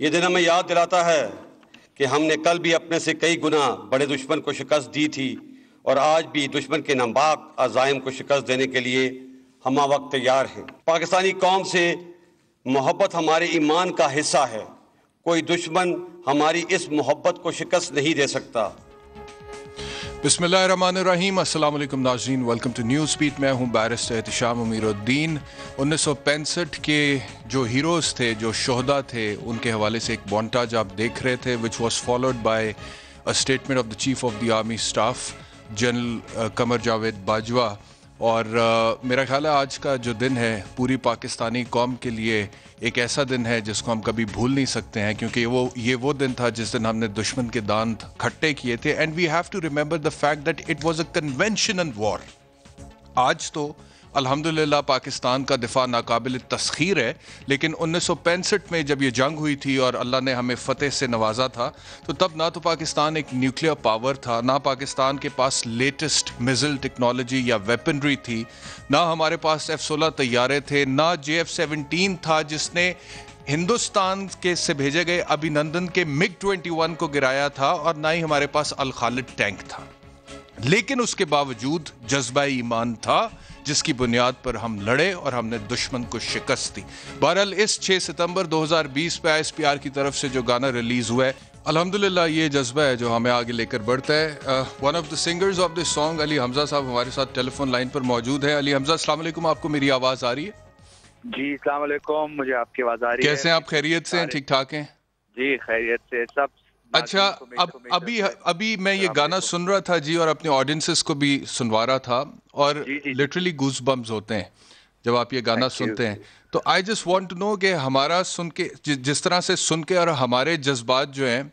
یہ دن ہمیں یاد دلاتا ہے کہ ہم نے کل بھی اپنے سے کئی گنا بڑے دشمن کو شکست دی تھی اور آج بھی دشمن کے ناپاک عزائم کو شکست دینے کے لیے ہمہ وقت تیار ہیں۔ پاکستانی قوم سے محبت ہمارے ایمان کا حصہ ہے۔ کوئی دشمن ہماری اس محبت کو شکست نہیں دے سکتا۔ بسم اللہ الرحمن الرحیم۔ السلام علیکم ناظرین، ویلکم ٹو نیوز بیٹ۔ میں ہوں بیرسٹر احتشام امیر الدین۔ 1965 کے جو ہیروز تھے، جو شہداء تھے، ان کے حوالے سے ایک مونٹاج آپ دیکھ رہے تھے which was followed by a statement of the Chief of the Army Staff general Qamar Javed Bajwa. اور میرا خیال ہے آج کا جو دن ہے پوری پاکستانی قوم کے لیے ایک ایسا دن ہے جس کو ہم کبھی بھول نہیں سکتے ہیں، کیونکہ یہ وہ دن تھا جس دن ہم نے دشمن کے دانت کھٹے کیے تھے۔ And we have to remember the fact that it was a conventional war. آج تو الحمدللہ پاکستان کا دفاع ناقابل تسخیر ہے، لیکن 1965 میں جب یہ جنگ ہوئی تھی اور اللہ نے ہمیں فتح سے نوازا تھا، تو تب نہ تو پاکستان ایک نیوکلیر پاور تھا، نہ پاکستان کے پاس لیٹسٹ میزل ٹیکنالوجی یا ویپنری تھی، نہ ہمارے پاس F-16 طیارے تھے، نہ JF-17 تھا جس نے ہندوستان کے سے بھیجے گئے ابھی نندن کے MiG-21 کو گرایا تھا، اور نہ ہی ہمارے پاس الخالد ٹینک تھا۔ لیکن اس کے باوجود جذبہ ایمان تھا جس کی بنیاد پر ہم لڑے اور ہم نے دشمن کو شکست دی۔ بہرحال اس 6 ستمبر 2020 پہ ISPR کی طرف سے جو گانا ریلیز ہوا ہے، الحمدللہ یہ جذبہ ہے جو ہمیں آگے لے کر بڑھتا ہے۔ One of the singers of this song Ali Hamza صاحب ہمارے ساتھ ٹیلی فون لائن پر موجود ہے۔ علی حمزہ السلام علیکم، آپ کو میری آواز آ رہی ہے؟ جی السلام علیکم، مجھے آپ کی آواز آ رہی ہے۔ کیسے ہیں آپ؟ خیریت سے ہیں؟ ٹھیک ٹھاک ہیں؟ جی خیریت سے سب۔ اچھا، ابھی میں یہ گانا سن رہا تھا جی، اور اپنے آڈینسز کو بھی سنوا رہا تھا، اور لٹرلی گوز بمز ہوتے ہیں جب آپ یہ گانا سنتے ہیں۔ تو I just want to know کہ ہمارا سن کے جس طرح سے سن کے اور ہمارے جذبات جو ہیں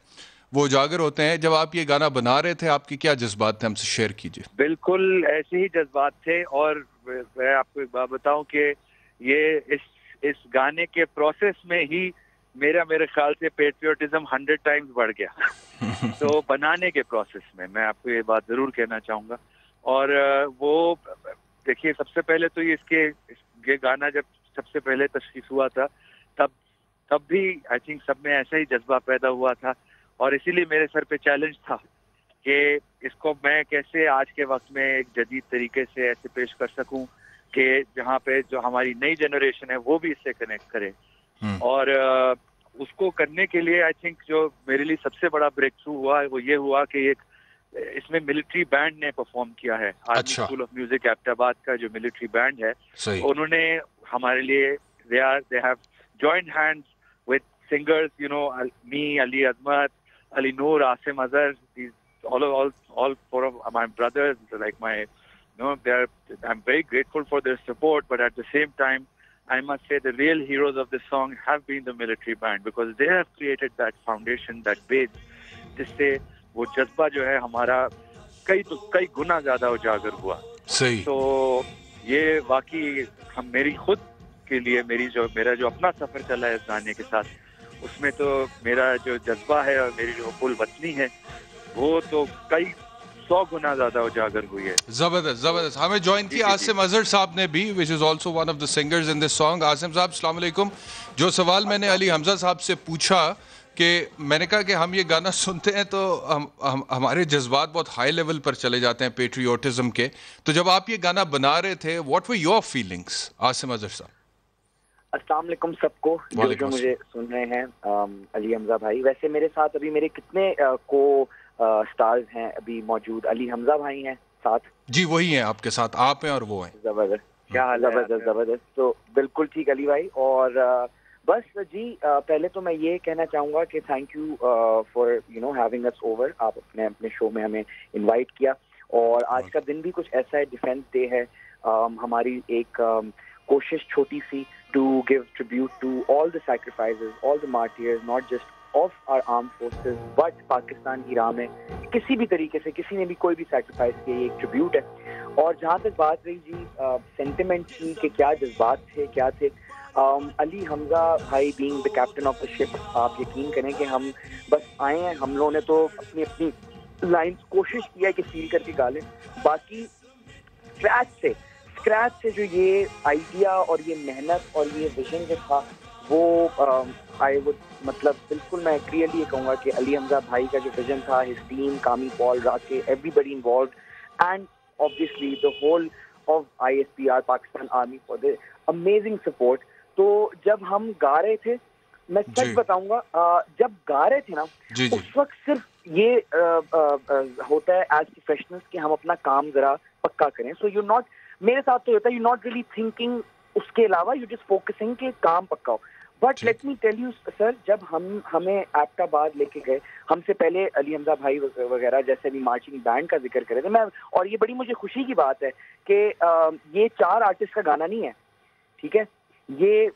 وہ اجاگر ہوتے ہیں، جب آپ یہ گانا بنا رہے تھے آپ کے کیا جذبات تھے؟ ہم سے شیئر کیجیے۔ بالکل ایسے ہی جذبات تھے، اور میں آپ کو ایک بات بتاؤں کہ یہ اس گانے کے پروسیس میں ہی میرے خیال سے پیٹریوٹزم 100 ٹائمز بڑھ گیا۔ تو بنانے کے پروسیس میں میں آپ کو یہ بات ضرور کہنا چاہوں گا۔ اور وہ دیکھیے، سب سے پہلے تو یہ گانا جب سب سے پہلے تشخیص ہوا تھا تب بھی آئی تھنک سب میں ایسا ہی جذبہ پیدا ہوا تھا، اور اسی لیے میرے سر پہ چیلنج تھا کہ اس کو میں کیسے آج کے وقت میں ایک جدید طریقے سے ایسے پیش کر سکوں کہ جہاں پہ جو ہماری نئی جنریشن ہے وہ بھی اس سے کنیکٹ کرے۔ اور اس کو کرنے کے لیے آئی تھنک جو میرے لیے سب سے بڑا بریک تھرو ہوا وہ یہ ہوا کہ اس میں ملٹری بینڈ نے پرفارم کیا ہے۔ Army school of music Abbottabad کا جو ملٹری بینڈ ہے، انہوں نے ہمارے لیے they have joined hands with singers, me, Ali Azmat, Ali Noor, Asim Azhar, these all four of my brothers, like I'm very grateful for their support, but at the same time I must say the real heroes of this song have been the military band, because they have created that foundation, that base, جس سے وہ جذبہ جو ہے ہمارا کئی گنا زیادہ اجاگر ہوا۔ صحیح۔ تو یہ واقعی میری خود کے لیے میرا جو اپنا سفر چلا ہے اس گانے کے ساتھ، اس میں تو میرا جو جذبہ ہے اور میری جو حب الوطنی ہے وہ تو کئی 100 گنا زیادہ اجاگر ہوئی ہے۔ زبردست۔ ہمیں جوائن کیا عاصم اظہر صاحب نے بھی، which is also one of the singers in this song۔ Asim صاحب السلام علیکم۔ جو سوال میں نے علی حمزہ صاحب سے پوچھا کہ میں نے کہا کہ ہم یہ گانا سنتے ہیں تو ہمارے جذبات بہت ہائی لیول پر چلے جاتے ہیں پیٹریوٹزم کے، تو جب آپ یہ گانا بنا رہے تھے what were your feelings؟ Asim Azhar صاحب۔ السلام علیکم سب کو جو مجھے سن رہے ہیں۔ علی حمزہ بھائی، ویسے میرے ساتھ ابھی میرے کتنے کو سٹارز ہیں ابھی موجود؟ علی حمزہ بھائی ہیں ساتھ؟ جی وہی ہیں آپ کے ساتھ، آپ ہیں اور وہ ہیں۔ زبردست، کیا حال ہے؟ زبردست۔ تو بالکل ٹھیک علی بھائی، اور بس جی پہلے تو میں یہ کہنا چاہوں گا کہ thank you for having us over. آپ اپنے شو میں ہمیں انوائٹ کیا، اور آج کا دن بھی کچھ ایسا ہے، ڈیفینس ڈے ہے۔ ہماری ایک کوشش چھوٹی سی to give tribute to all the sacrifices, all the martyrs, not just of our armed forces, but Pakistan کی راہ میں کسی بھی طریقے سے کسی نے بھی کوئی بھی سیکریفائس کیا، یہ ایک ٹریبیوٹ ہے۔ اور جہاں تک بات رہی جی سینٹیمنٹ کی کہ کیا جذبات تھے کیا تھے، علی حمزہ بھائی being the captain of the ship, آپ یقین کریں کہ ہم بس آئے ہیں، ہم لوگوں نے تو اپنی لائنز کوشش کیا ہے کہ فیل کر کے گا لیں، باقی اسکریچ سے جو یہ آئیڈیا اور یہ محنت اور یہ ویژن جو تھا وہ I would مطلب بالکل میں کلیئرلی یہ کہوں گا کہ علی حمزہ بھائی کا جو ویژن تھا, his team, کامی Pal, Rakae, everybody involved and obviously the whole of ISPR Pakistan Army for the amazing support. تو جب ہم گا رہے تھے, میں سچ بتاؤں گا, جب گا رہے تھے نا اس وقت صرف یہ ہوتا ہے ایز پروفیشنلز کہ ہم اپنا کام ذرا پکا کریں. سو یو ناٹ, میرے ساتھ تو ہوتا ہے, یو ناٹ ریئلی تھنکنگ اس کے علاوہ, یو جسٹ فوکسنگ کہ کام پکا ہو. But let me tell you sir, جب ہمیں ایبٹ آباد لے کے گئے, ہم سے پہلے علی حمزہ بھائی وغیرہ جیسے بھی مارچنگ بینڈ کا ذکر کرے تھے میں, اور یہ بڑی مجھے خوشی کی بات ہے کہ یہ 4 آرٹسٹ کا گانا نہیں ہے, ٹھیک ہے, یہ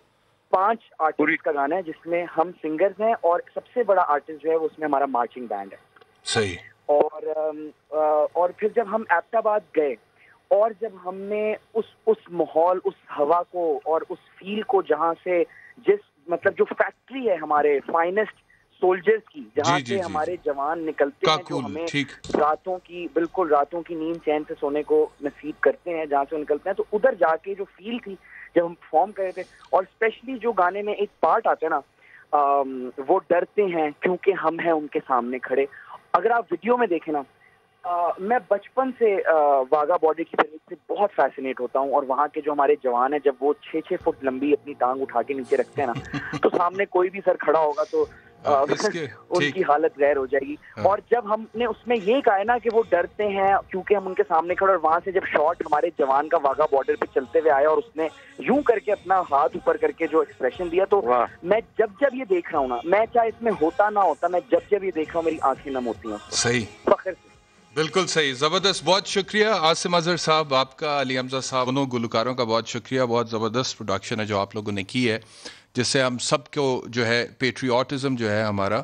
5 آرٹسٹ کا گانا ہے جس میں ہم سنگرز ہیں اور سب سے بڑا آرٹسٹ جو ہے وہ اس میں ہمارا مارچنگ بینڈ ہے. صحیح. اور پھر جب ہم ایبٹ آباد گئے اور جب ہم نے اس ماحول, اس ہوا کو اور اس فیل کو, جہاں سے جس مطلب جو فیکٹری ہے ہمارے فائنسٹ سولجرز کی, جہاں سے ہمارے جوان نکلتے ہیں, جو ہمیں راتوں کی, بالکل راتوں کی نیند چین سے سونے کو نصیب کرتے ہیں, جہاں سے نکلتے ہیں, تو ادھر جا کے جو فیل تھی جب ہم پرفارم کر رہے تھے, اور اسپیشلی جو گانے میں ایک پارٹ آتا ہے نا, وہ ڈرتے ہیں کیونکہ ہم ہیں ان کے سامنے کھڑے. اگر آپ ویڈیو میں دیکھیں نا, میں بچپن سے واگا بارڈر کی پریڈ سے بہت فیسینیٹ ہوتا ہوں, اور وہاں کے جو ہمارے جوان ہیں جب وہ 6-6 فٹ لمبی اپنی ٹانگ اٹھا کے نیچے رکھتے ہیں نا, تو سامنے کوئی بھی سر کھڑا ہوگا تو ان کی حالت غیر ہو جائے گی. اور جب ہم نے اس میں یہ کہا ہے نا کہ وہ ڈرتے ہیں کیونکہ ہم ان کے سامنے کھڑے, اور وہاں سے جب شاٹ ہمارے جوان کا واگا بارڈر پہ چلتے ہوئے آیا اور اس نے یوں کر کے اپنا ہاتھ اوپر کر کے جو ایکسپریشن دیا, تو میں جب یہ دیکھ رہا ہوں نا, میں چاہے اس میں ہوتا نہ ہوتا, میں جب یہ دیکھ رہا ہوں میری آنکھیں نم ہوتی ہیں. صحیح, فخر سے. بالکل صحیح, زبردست, بہت شکریہ عاصم اظہر صاحب, آپ کا, علی حمزہ صاحب, دونوں گلوکاروں کا بہت شکریہ. بہت زبردست پروڈکشن ہے جو آپ لوگوں نے کی ہے, جس سے ہم سب کو جو ہے پیٹریوٹزم جو ہے ہمارا,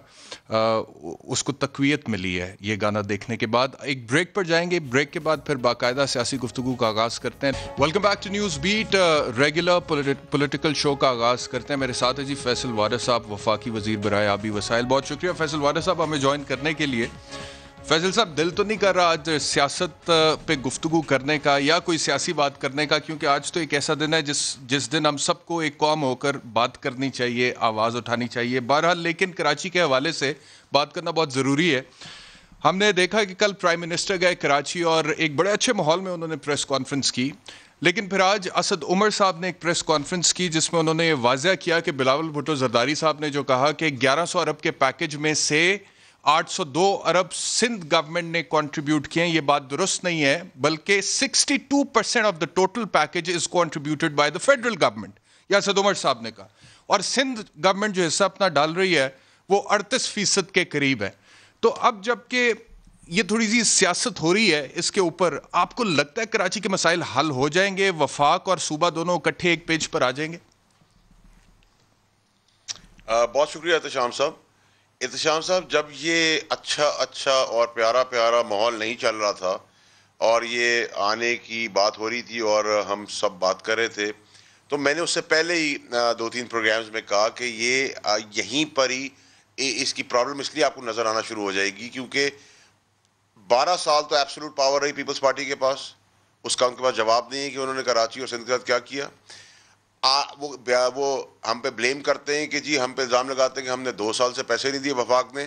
اس کو تقویت ملی ہے یہ گانا دیکھنے کے بعد. ایک بریک پر جائیں گے, بریک کے بعد پھر باقاعدہ سیاسی گفتگو کا آغاز کرتے ہیں. Welcome back to News Beat, regular political show کا آغاز کرتے ہیں. میرے ساتھ ہے جی فیصل وارث صاحب, وفاقی وزیر برائے آبی وسائل. بہت شکریہ فیصل وارث صاحب ہمیں جوائن کرنے کے لیے. فیصل صاحب, دل تو نہیں کر رہا آج سیاست پہ گفتگو کرنے کا یا کوئی سیاسی بات کرنے کا, کیونکہ آج تو ایک ایسا دن ہے جس دن ہم سب کو ایک قوم ہو کر بات کرنی چاہیے, آواز اٹھانی چاہیے. بہرحال لیکن کراچی کے حوالے سے بات کرنا بہت ضروری ہے. ہم نے دیکھا کہ کل پرائم منسٹر گئے کراچی اور ایک بڑے اچھے ماحول میں انہوں نے پریس کانفرنس کی, لیکن پھر آج اسد عمر صاحب نے ایک پریس کانفرنس کی جس میں انہوں نے یہ واضح کیا کہ بلاول بھٹو زرداری صاحب نے جو کہا کہ 1100 ارب کے پیکج میں سے 802 ارب سندھ گورنمنٹ نے کنٹریبیوٹ کیے ہیں, یہ بات درست نہیں ہے, بلکہ 62% of the total package is contributed by the federal government, یہ اسد عمر صاحب نے کہا. اور سندھ گورنمنٹ جو حصہ اپنا ڈال رہی ہے وہ 38% کے قریب ہے. تو اب جب کہ یہ تھوڑی سی سیاست ہو رہی ہے اس کے اوپر, آپ کو لگتا ہے کراچی کے مسائل حل ہو جائیں گے, وفاق اور صوبہ دونوں اکٹھے ایک پیج پر آ جائیں گے؟ بہت شکریہ احتشام صاحب. احتشام صاحب, جب یہ اچھا اور پیارا ماحول نہیں چل رہا تھا اور یہ آنے کی بات ہو رہی تھی اور ہم سب بات کر رہے تھے, تو میں نے اس سے پہلے ہی 2-3 پروگرامز میں کہا کہ یہ یہیں پر ہی اس کی پرابلم اس لیے آپ کو نظر آنا شروع ہو جائے گی کیونکہ 12 سال تو ایبسولوٹ پاور رہی پیپلز پارٹی کے پاس, اس کا ان کے پاس جواب نہیں ہے کہ انہوں نے کراچی اور سندھ کے ساتھ کیا کیا. وہ ہم پہ بلیم کرتے ہیں کہ جی ہم پہ الزام لگاتے ہیں کہ ہم نے 2 سال سے پیسے نہیں دیے وفاق نے.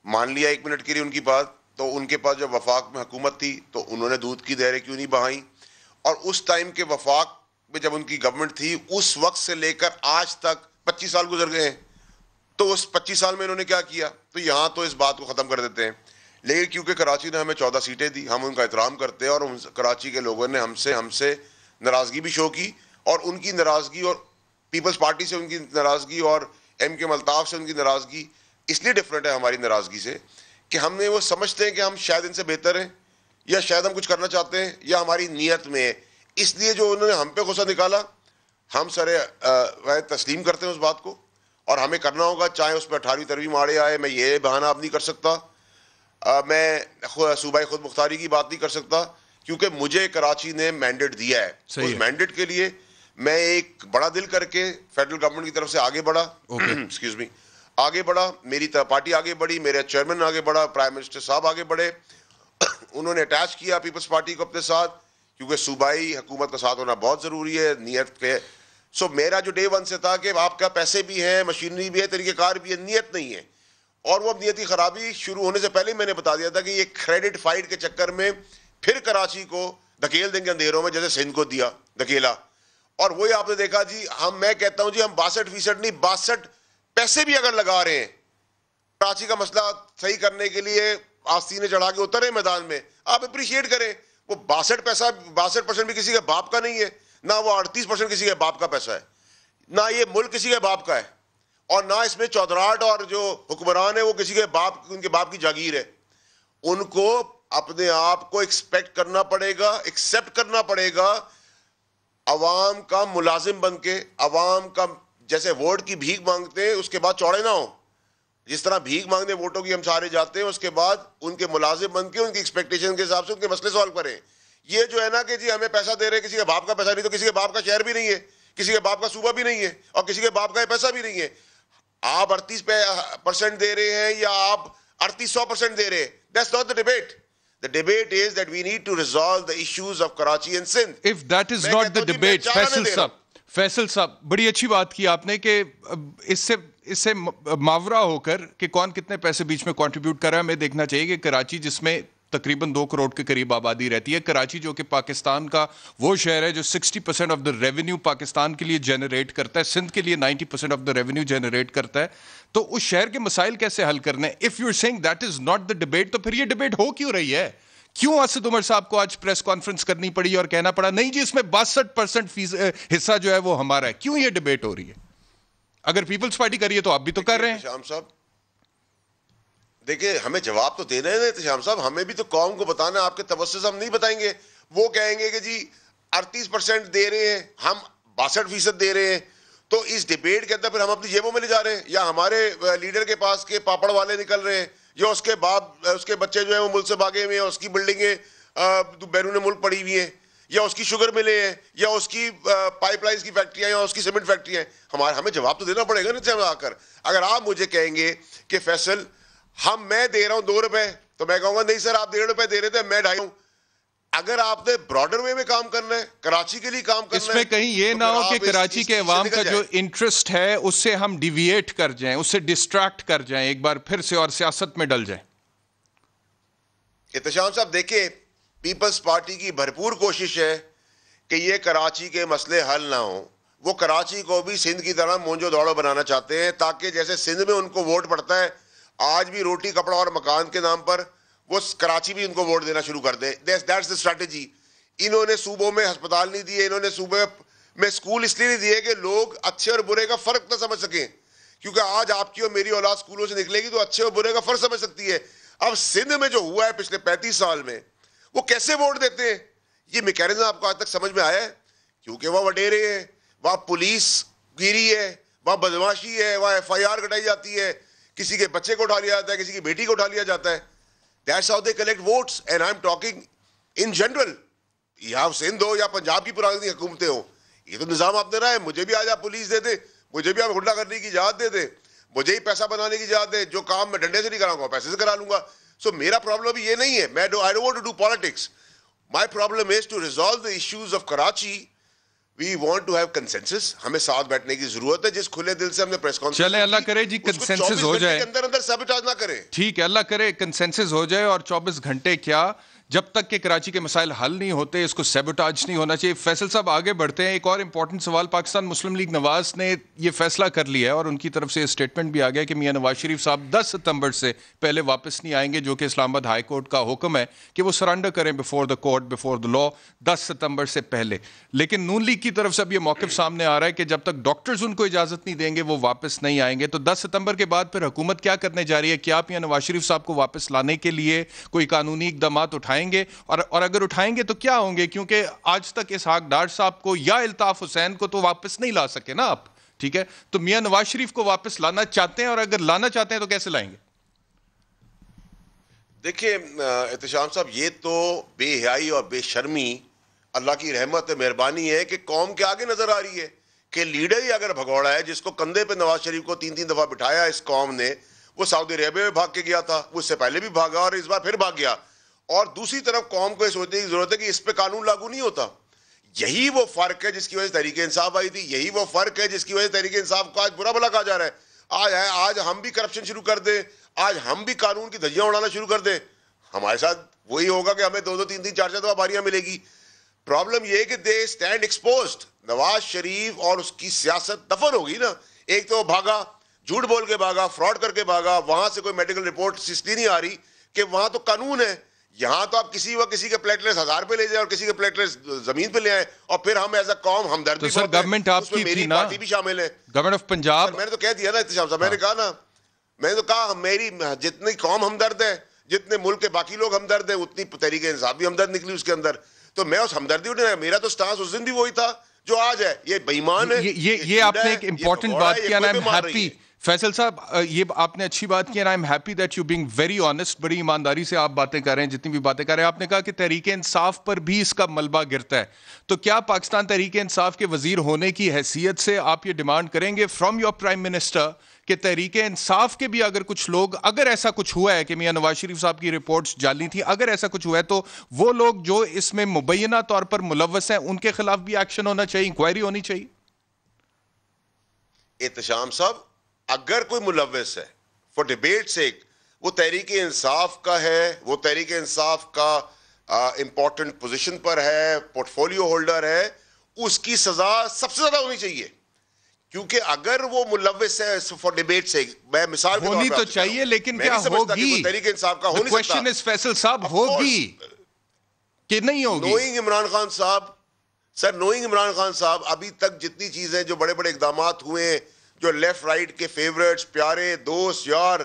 مان لیا 1 منٹ کے لیے ان کی بات, تو ان کے پاس جب وفاق میں حکومت تھی تو انہوں نے دودھ کی نہریں کیوں نہیں بہائیں, اور اس ٹائم کے وفاق میں جب ان کی گورنمنٹ تھی اس وقت سے لے کر آج تک 25 سال گزر گئے ہیں, تو اس 25 سال میں انہوں نے کیا کیا. تو یہاں تو اس بات کو ختم کر دیتے ہیں, لیکن کیونکہ کراچی نے ہمیں 14 سیٹیں دی, ہم ان کا احترام کرتے ہیں, اور کراچی کے لوگوں نے ہم سے ناراضگی بھی شو کی, اور ان کی ناراضگی اور پیپلز پارٹی سے ان کی ناراضگی اور ایم کے ملتاف سے ان کی ناراضگی اس لیے ڈفرینٹ ہے ہماری ناراضگی سے کہ ہم نے وہ سمجھتے ہیں کہ ہم شاید ان سے بہتر ہیں, یا شاید ہم کچھ کرنا چاہتے ہیں, یا ہماری نیت میں ہے, اس لیے جو انہوں نے ہم پہ غصہ نکالا ہم تسلیم کرتے ہیں اس بات کو, اور ہمیں کرنا ہوگا چاہے اس پہ 18ویں 13ویں ماڑے آئے. میں یہ بہانہ اب نہیں کر سکتا, میں صوبائی خود مختاری کی بات نہیں کر سکتا, کیونکہ مجھے کراچی نے مینڈیٹ دیا ہے. اس مینڈیٹ کے لیے میں ایک بڑا دل کر کے فیڈرل گورنمنٹ کی طرف سے آگے بڑھا, آگے بڑھا, میری پارٹی آگے بڑھی, میرے چیئرمین آگے بڑھا, پرائم منسٹر صاحب آگے بڑھے, انہوں نے اٹیچ کیا پیپلز پارٹی کو اپنے ساتھ, کیونکہ صوبائی حکومت کا ساتھ ہونا بہت ضروری ہے. نیت کے سو میرا جو ڈے ون سے تھا کہ آپ کا پیسے بھی ہیں, مشینری بھی ہے, طریقہ کار بھی ہے, نیت نہیں ہے. اور وہ نیتی خرابی شروع ہونے سے پہلے میں نے بتا دیا تھا کہ یہ کریڈٹ فائٹ کے چکر میں پھر کراچی کو دھکیل دیں گے اندھیروں میں, جیسے سندھ کو دیا دھکیلا. اور وہی آپ نے دیکھا جی, میں کہتا ہوں جی ہم 62% نہیں 62 پیسے بھی اگر لگا رہے ہیں کراچی کا مسئلہ صحیح کرنے کے لیے, آستینے چڑھا کے اترے میدان میں, آپ اپریشیٹ کریں. وہ 62% بھی کسی کے باپ کا نہیں ہے, نہ وہ 38% کسی کے باپ کا پیسہ ہے, نہ یہ ملک کسی کے باپ کا ہے, اور نہ اس میں چودراہٹ اور جو حکمران ہے وہ کسی کے باپ, ان کے باپ کی جاگیر ہے. ان کو اپنے آپ کو ایکسپیکٹ کرنا پڑے گا, ایکسیپٹ کرنا پڑے گا عوام کا ملازم بن کے. عوام کا جیسے ووٹ کی بھیک مانگتے ہیں اس کے بعد چوڑے نہ ہوں, جس طرح بھیک مانگنے ووٹوں کی ہم سارے جاتے ہیں, اس کے بعد ان کے ملازم بن کے ان کی ایکسپیکٹیشن کے حساب سے ان کے مسئلے سالو کریں. یہ جو ہے نا کہ جی ہمیں پیسہ دے رہے ہیں, کسی کے باپ کا پیسہ نہیں, تو کسی کے باپ کا شہر بھی نہیں ہے, کسی کے باپ کا صوبہ بھی نہیں ہے, اور کسی کے باپ کا پیسہ بھی نہیں ہے. آپ 38% دے رہے ہیں یا آپ 3800% دے رہے ہیں, that's not the debate. The debate is that we need to resolve the issues of Karachi and Sindh. If that is not the debate, Faisal صاحب بڑی اچھی بات کی آپ نے کہ اس سے ماورا ہو کر کہ کون کتنے پیسے بیچ میں کنٹریبیوٹ کر رہا ہے, ہمیں دیکھنا چاہیے کہ کراچی جس میں تقریباً 2 کروڑ کے قریب آبادی رہتی ہے, کراچی جو کہ پاکستان کا وہ شہر ہے جو 60% آف دا ریونیو پاکستان کے لیے جنریٹ کرتا ہے, سندھ کے لیے 90% آف دا ریونیو جنریٹ کرتا ہے, تو اس شہر کے مسائل کیسے حل کرنے ہیں؟ If you are seeing that is not the debate, تو پھر یہ ڈیبیٹ ہو کیوں رہی ہے؟ کیوں اسد عمر صاحب کو آج پریس کانفرنس کرنی پڑی اور کہنا پڑا نہیں جی اس میں 62% حصہ جو ہے وہ ہمارا ہے؟ کیوں یہ ڈیبیٹ ہو رہی ہے؟ اگر پیپلز پارٹی کر رہی ہے تو آپ بھی تو کر رہے ہیں. شام صاحب دیکھیں, ہمیں جواب تو دینا ہے نا احتشام صاحب, ہمیں بھی تو قوم کو بتانا ہے. آپ کے توسط سے ہم نہیں بتائیں گے. وہ کہیں گے کہ جی 38% دے رہے ہیں, ہم 62% دے رہے ہیں, تو اس ڈیبیٹ کے اندر پھر ہم اپنی جیبوں میں لے جا رہے ہیں, یا ہمارے لیڈر کے پاس کے پاپڑ والے نکل رہے ہیں, یا اس کے باپ اس کے بچے جو ہیں وہ ملک سے بھاگے ہوئے ہیں, اس کی بلڈنگیں بیرون ملک پڑی ہوئی ہیں, یا اس کی شوگر ملیں ہیں, یا اس کی پائپ لائنز کی فیکٹریاں, یا اس کی سیمنٹ فیکٹریاں ہیں. ہمیں جواب تو دینا پڑے گا نا آ کر. اگر آپ مجھے کہیں گے کہ فیصل میں دے رہا ہوں 2 روپے, تو میں کہوں گا نہیں سر آپ 1.5 روپے دے رہے تھے, میں 2.5 ہوں. اگر آپ نے براڈر وے میں کام کرنا ہے, کراچی کے لیے کام کرنا ہے, اس میں کہیں یہ نہ ہو کہ کراچی کے عوام کا جو انٹرسٹ ہے اس سے ہم ڈیویٹ کر جائیں, اس سے ڈسٹریکٹ کر جائیں ایک بار پھر سے اور سیاست میں ڈل جائیں. احتشام صاحب دیکھیں, پیپلز پارٹی کی بھرپور کوشش ہے کہ یہ کراچی کے مسئلے حل نہ ہوں. وہ کراچی کو بھی سندھ کی طرح مونجو دوڑو بنانا چاہتے ہیں, تاکہ جیسے سندھ میں ان کو ووٹ پڑتا ہے آج بھی روٹی کپڑا اور مکان کے نام پر, وہ کراچی بھی ان کو ووٹ دینا شروع کر دے. That's the strategy. انہوں نے صوبوں میں ہسپتال نہیں دیے, انہوں نے صوبے میں اسکول اس لیے نہیں دیے کہ لوگ اچھے اور برے کا فرق نہ سمجھ سکیں, کیونکہ آج آپ کی اور میری اولاد اسکولوں سے نکلے گی تو اچھے اور برے کا فرق سمجھ سکتی ہے. اب سندھ میں جو ہوا ہے پچھلے 35 سال میں, وہ کیسے ووٹ دیتے ہیں, یہ میکینزم آپ کو آج تک سمجھ میں آیا ہے؟ کیونکہ وہاں وڈیرے ہیں, وہاں پولیس گیری ہے, وہاں بدماشی ہے, وہاں FIR کٹائی جاتی ہے, کسی کے بچے کو اٹھا لیا جاتا ہے, کسی کی بیٹی کو اٹھا لیا جاتا ہے. That's how they collect votes, and I'm talking in general. یا سندھ ہو یا پنجاب کی پرانی حکومتیں ہوں, یہ تو نظام آپ نے رہا ہے. مجھے بھی آج آپ پولیس دے دیں, مجھے بھی آپ غنڈہ کرنے کی اجازت دے دیں, مجھے ہی پیسہ بنانے کی اجازت دے, جو کام میں ڈنڈے سے نہیں کراؤں گا پیسے سے کرا لوں گا. سو میرا پرابلم یہ نہیں ہے, I don't want to do politics. My problem is to resolve the issues of Karachi. We want to have consensus. ہمیں ساتھ بیٹھنے کی ضرورت ہے. جس کھلے دل سے ہم نے پریس کانفرنس چلے اللہ کرے جی کنسنسس ہو جائے, اندر سبٹاج نہ کرے. ٹھیک ہے, اللہ کرے کنسنسس ہو جائے, اور 24 گھنٹے کیا جب تک کہ کراچی کے مسائل حل نہیں ہوتے اس کو سیبوٹاج نہیں ہونا چاہیے. فیصل صاحب آگے بڑھتے ہیں. ایک اور امپورٹنٹ سوال, پاکستان مسلم لیگ نواز نے یہ فیصلہ کر لیا ہے اور ان کی طرف سے اسٹیٹمنٹ بھی آ گیا کہ میاں نواز شریف صاحب 10 ستمبر سے پہلے واپس نہیں آئیں گے, جو کہ اسلام آباد ہائی کورٹ کا حکم ہے کہ وہ سرنڈر کریں before the court, before the law 10 ستمبر سے پہلے. لیکن نون لیگ کی طرف سے اب یہ موقف سامنے آ رہا ہے کہ جب تک ڈاکٹرز ان کو اجازت نہیں دیں گے وہ واپس نہیں آئیں گے. تو 10 ستمبر کے بعد پھر حکومت کیا کرنے جا رہی ہے؟ کیا آپ میاں نواز شریف صاحب کو واپس لانے کے لیے کوئی قانونی اقدامات اٹھائیں گے؟ اور اگر اٹھائیں گے تو کیا ہوں گے؟ کیونکہ آج تک اسحاق ڈار صاحب کو یا الطاف حسین کو تو واپس نہیں لا سکے نا آپ, ٹھیک ہے, تو میاں نواز شریف کو واپس لانا چاہتے ہیں, اور اگر لانا چاہتے ہیں تو کیسے لائیں گے؟ دیکھیں احتشام صاحب, یہ تو بے حیائی اور بے شرمی اللہ کی رحمت مہربانی ہے کہ قوم کے آگے نظر آ رہی ہے کہ لیڈر ہی اگر بھگوڑا ہے, جس کو کندھے پہ نواز شریف کو 3 دفعہ بٹھایا اس قوم نے, وہ سعودی عربیہ میں بھاگ کے گیا تھا, وہ اس سے پہلے بھی بھاگا اور اس بار پھر بھاگ گیا. اور دوسری طرف قوم کو یہ سوچنے کی ضرورت ہے کہ اس پہ قانون لاگو نہیں ہوتا. یہی وہ فرق ہے جس کی وجہ سے تحریک انصاف آئی تھی, یہی وہ فرق ہے جس کی وجہ سے تحریک انصاف کو آج برا بھلا کہا جا رہا ہے. آج ہم بھی کرپشن شروع کر دیں, آج ہم بھی قانون کی دھجیاں اڑانا شروع کر دیں, ہمارے ساتھ وہی ہوگا کہ ہمیں 2 3 3 4 دفعہ باریاں ملے گی. پرابلم یہ ہے کہ they stand exposed. Nawaz Sharif اور اس کی سیاست دفن ہوگی نا. ایک تو بھاگا, جھوٹ بول کے بھاگا, فراڈ کر کے بھاگا, وہاں سے کوئی میڈیکل رپورٹ اس لیے نہیں آ رہی کہ وہاں تو قانون ہے. یہاں تو آپ کسی وقت کسی کے پلیٹلیٹس 1000 پہ لے جائیں اور کسی کے پلیٹلیٹس زمین پہ لے آئیں, اور پھر ہم ایز اے قوم ہمدردی. تو سر گورنمنٹ آپ کی تھی نا, پارٹی بھی شامل ہے, گورنمنٹ آف پنجاب. میں نے تو کہہ دیا نا احتشام صاحب, میں نے کہا نا, میں نے تو کہا میری جتنی قوم ہمدرد ہے, جتنے ملک کے باقی لوگ ہمدرد ہیں, اتنی تحریک انصاف بھی ہمدرد نکلی اس کے اندر. تو میں اس ہمدردی اٹھا, میرا تو سٹانس اس دن بھی وہی تھا جو آج ہے. یہ بے ایمان ہے. یہ آپ نے ایک امپورٹنٹ بات کیا, نا, I'm happy. فیصل صاحب, یہ آپ نے اچھی بات کی, and I'm happy that you being very honest, بڑی ایمانداری سے آپ باتیں کر رہے ہیں, جتنی بھی باتیں کر رہے ہیں. آپ نے کہا کہ تحریک انصاف پر بھی اس کا ملبہ گرتا ہے. تو کیا پاکستان تحریک انصاف کے وزیر ہونے کی حیثیت سے آپ یہ ڈیمانڈ کریں گے فرام یور پرائم منسٹر کہ تحریک انصاف کے بھی اگر کچھ لوگ, اگر ایسا کچھ ہوا ہے کہ میاں نواز شریف صاحب کی رپورٹس جعلی تھی, اگر ایسا کچھ ہوا ہے تو وہ لوگ جو اس میں مبینہ طور پر ملوث ہیں ان کے خلاف بھی ایکشن ہونا چاہیے, انکوائری ہونی چاہیے؟ احتشام صاحب, اگر کوئی ملوث ہے فار ڈیبیٹ سیک, وہ تحریک انصاف کا ہے, وہ تحریک انصاف کا امپورٹنٹ پوزیشن پر ہے, پورٹ فولیو ہولڈر ہے, اس کی سزا سب سے زیادہ ہونی چاہیے. کیونکہ اگر وہ ملوث ہے فار ڈیبیٹ سیک, میں مثال کے طور پہ ہونی تو چاہیے, لیکن کیا ہوگی؟ تحریک انصاف کا ہو نہیں سکتا. کویسچن از فیصل صاحب, ہوگی کہ نہیں ہوگی؟ نوئنگ عمران خان صاحب, سر نوئنگ عمران خان صاحب, ابھی تک جتنی چیزیں جو بڑے بڑے اقدامات ہوئے, جو لیفٹ رائٹ کے فیورٹس, پیارے دوست, یار,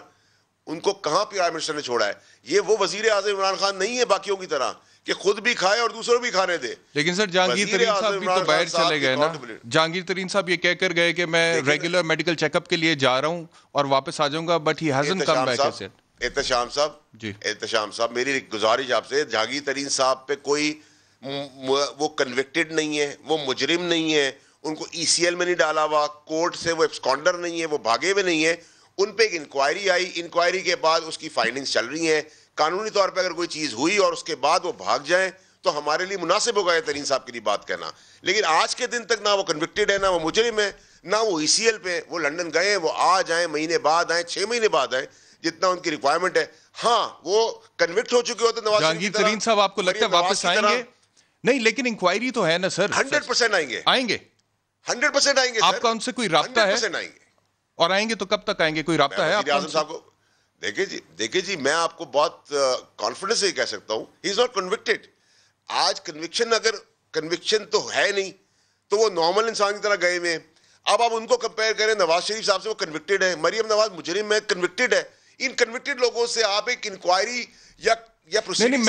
ان کو کہاں پرائم منسٹر نے چھوڑا ہے؟ یہ وہ وزیر اعظم عمران خان نہیں ہے باقیوں کی طرح کہ خود بھی کھائے اور دوسروں بھی کھانے دے. لیکن سر جہانگیر ترین صاحب بھی تو باہر چلے گئے نا. جہانگیر ترین صاحب یہ کہہ کر گئے کہ میں ریگولر میڈیکل چیک اپ کے لیے جا رہا ہوں اور واپس آ جاؤں گا, but he hasn't come back. Ehtisham صاحب, جی احتشام صاحب, میری گزارش آپ سے, جہانگیر ترین صاحب پہ کوئی وہ کنوکٹڈ نہیں ہے, وہ مجرم نہیں ہے, ان کو ای سی ایل میں نہیں ڈالا ہوا, کورٹ سے وہ ایبسکانڈر نہیں ہے, وہ بھاگے ہوئے نہیں ہیں. ان پہ ایک انکوائری آئی, انکوائری کے بعد اس کی فائنڈنگز چل رہی ہیں. قانونی طور پہ اگر کوئی چیز ہوئی اور اس کے بعد وہ بھاگ جائیں تو ہمارے لیے مناسب ہوگا ترین صاحب کے لیے بات کہنا. لیکن آج کے دن تک نہ وہ کنوکٹڈ ہے, نہ وہ مجرم ہے, نہ وہ ای سی ایل پہ, وہ لنڈن گئے ہیں, وہ آ جائیں, مہینے بعد آئیں, 6 مہینے بعد آئیں, جتنا ان کی ریکوائرمنٹ ہے. ہاں وہ کنوکٹ ہو چکے ہوتے نواز جہانگیر ترین صاحب, آپ کو لگتا ہے واپس آئیں گے؟ نہیں, لیکن انکوائری تو ہے نا سر. 100% آئیں گے, آئیں گے, 100% آئیں گے. آپ کا ان سے کوئی رابطہ ہے؟ 100% آئیں گے. اور آئیں گے تو کب تک آئیں گے؟ کوئی رابطہ ہے آپ اعظم صاحب کو؟ دیکھیں جی, میں آپ کو بہت کانفیڈنس سے کہہ سکتا ہوں, ہی از ناٹ کنوکٹڈ. آج کنوکشن, اگر کنوکشن تو ہے نہیں تو وہ نارمل انسان کی طرح گئے ہوئے. اب آپ ان کو کمپیئر کریں نواز شریف صاحب سے, وہ کنوکٹڈ ہے, مریم نواز مجرم ہے, کنوکٹڈ ہے. ان کنوکٹڈ لوگوں سے آپ ایک انکوائری یا نہیں,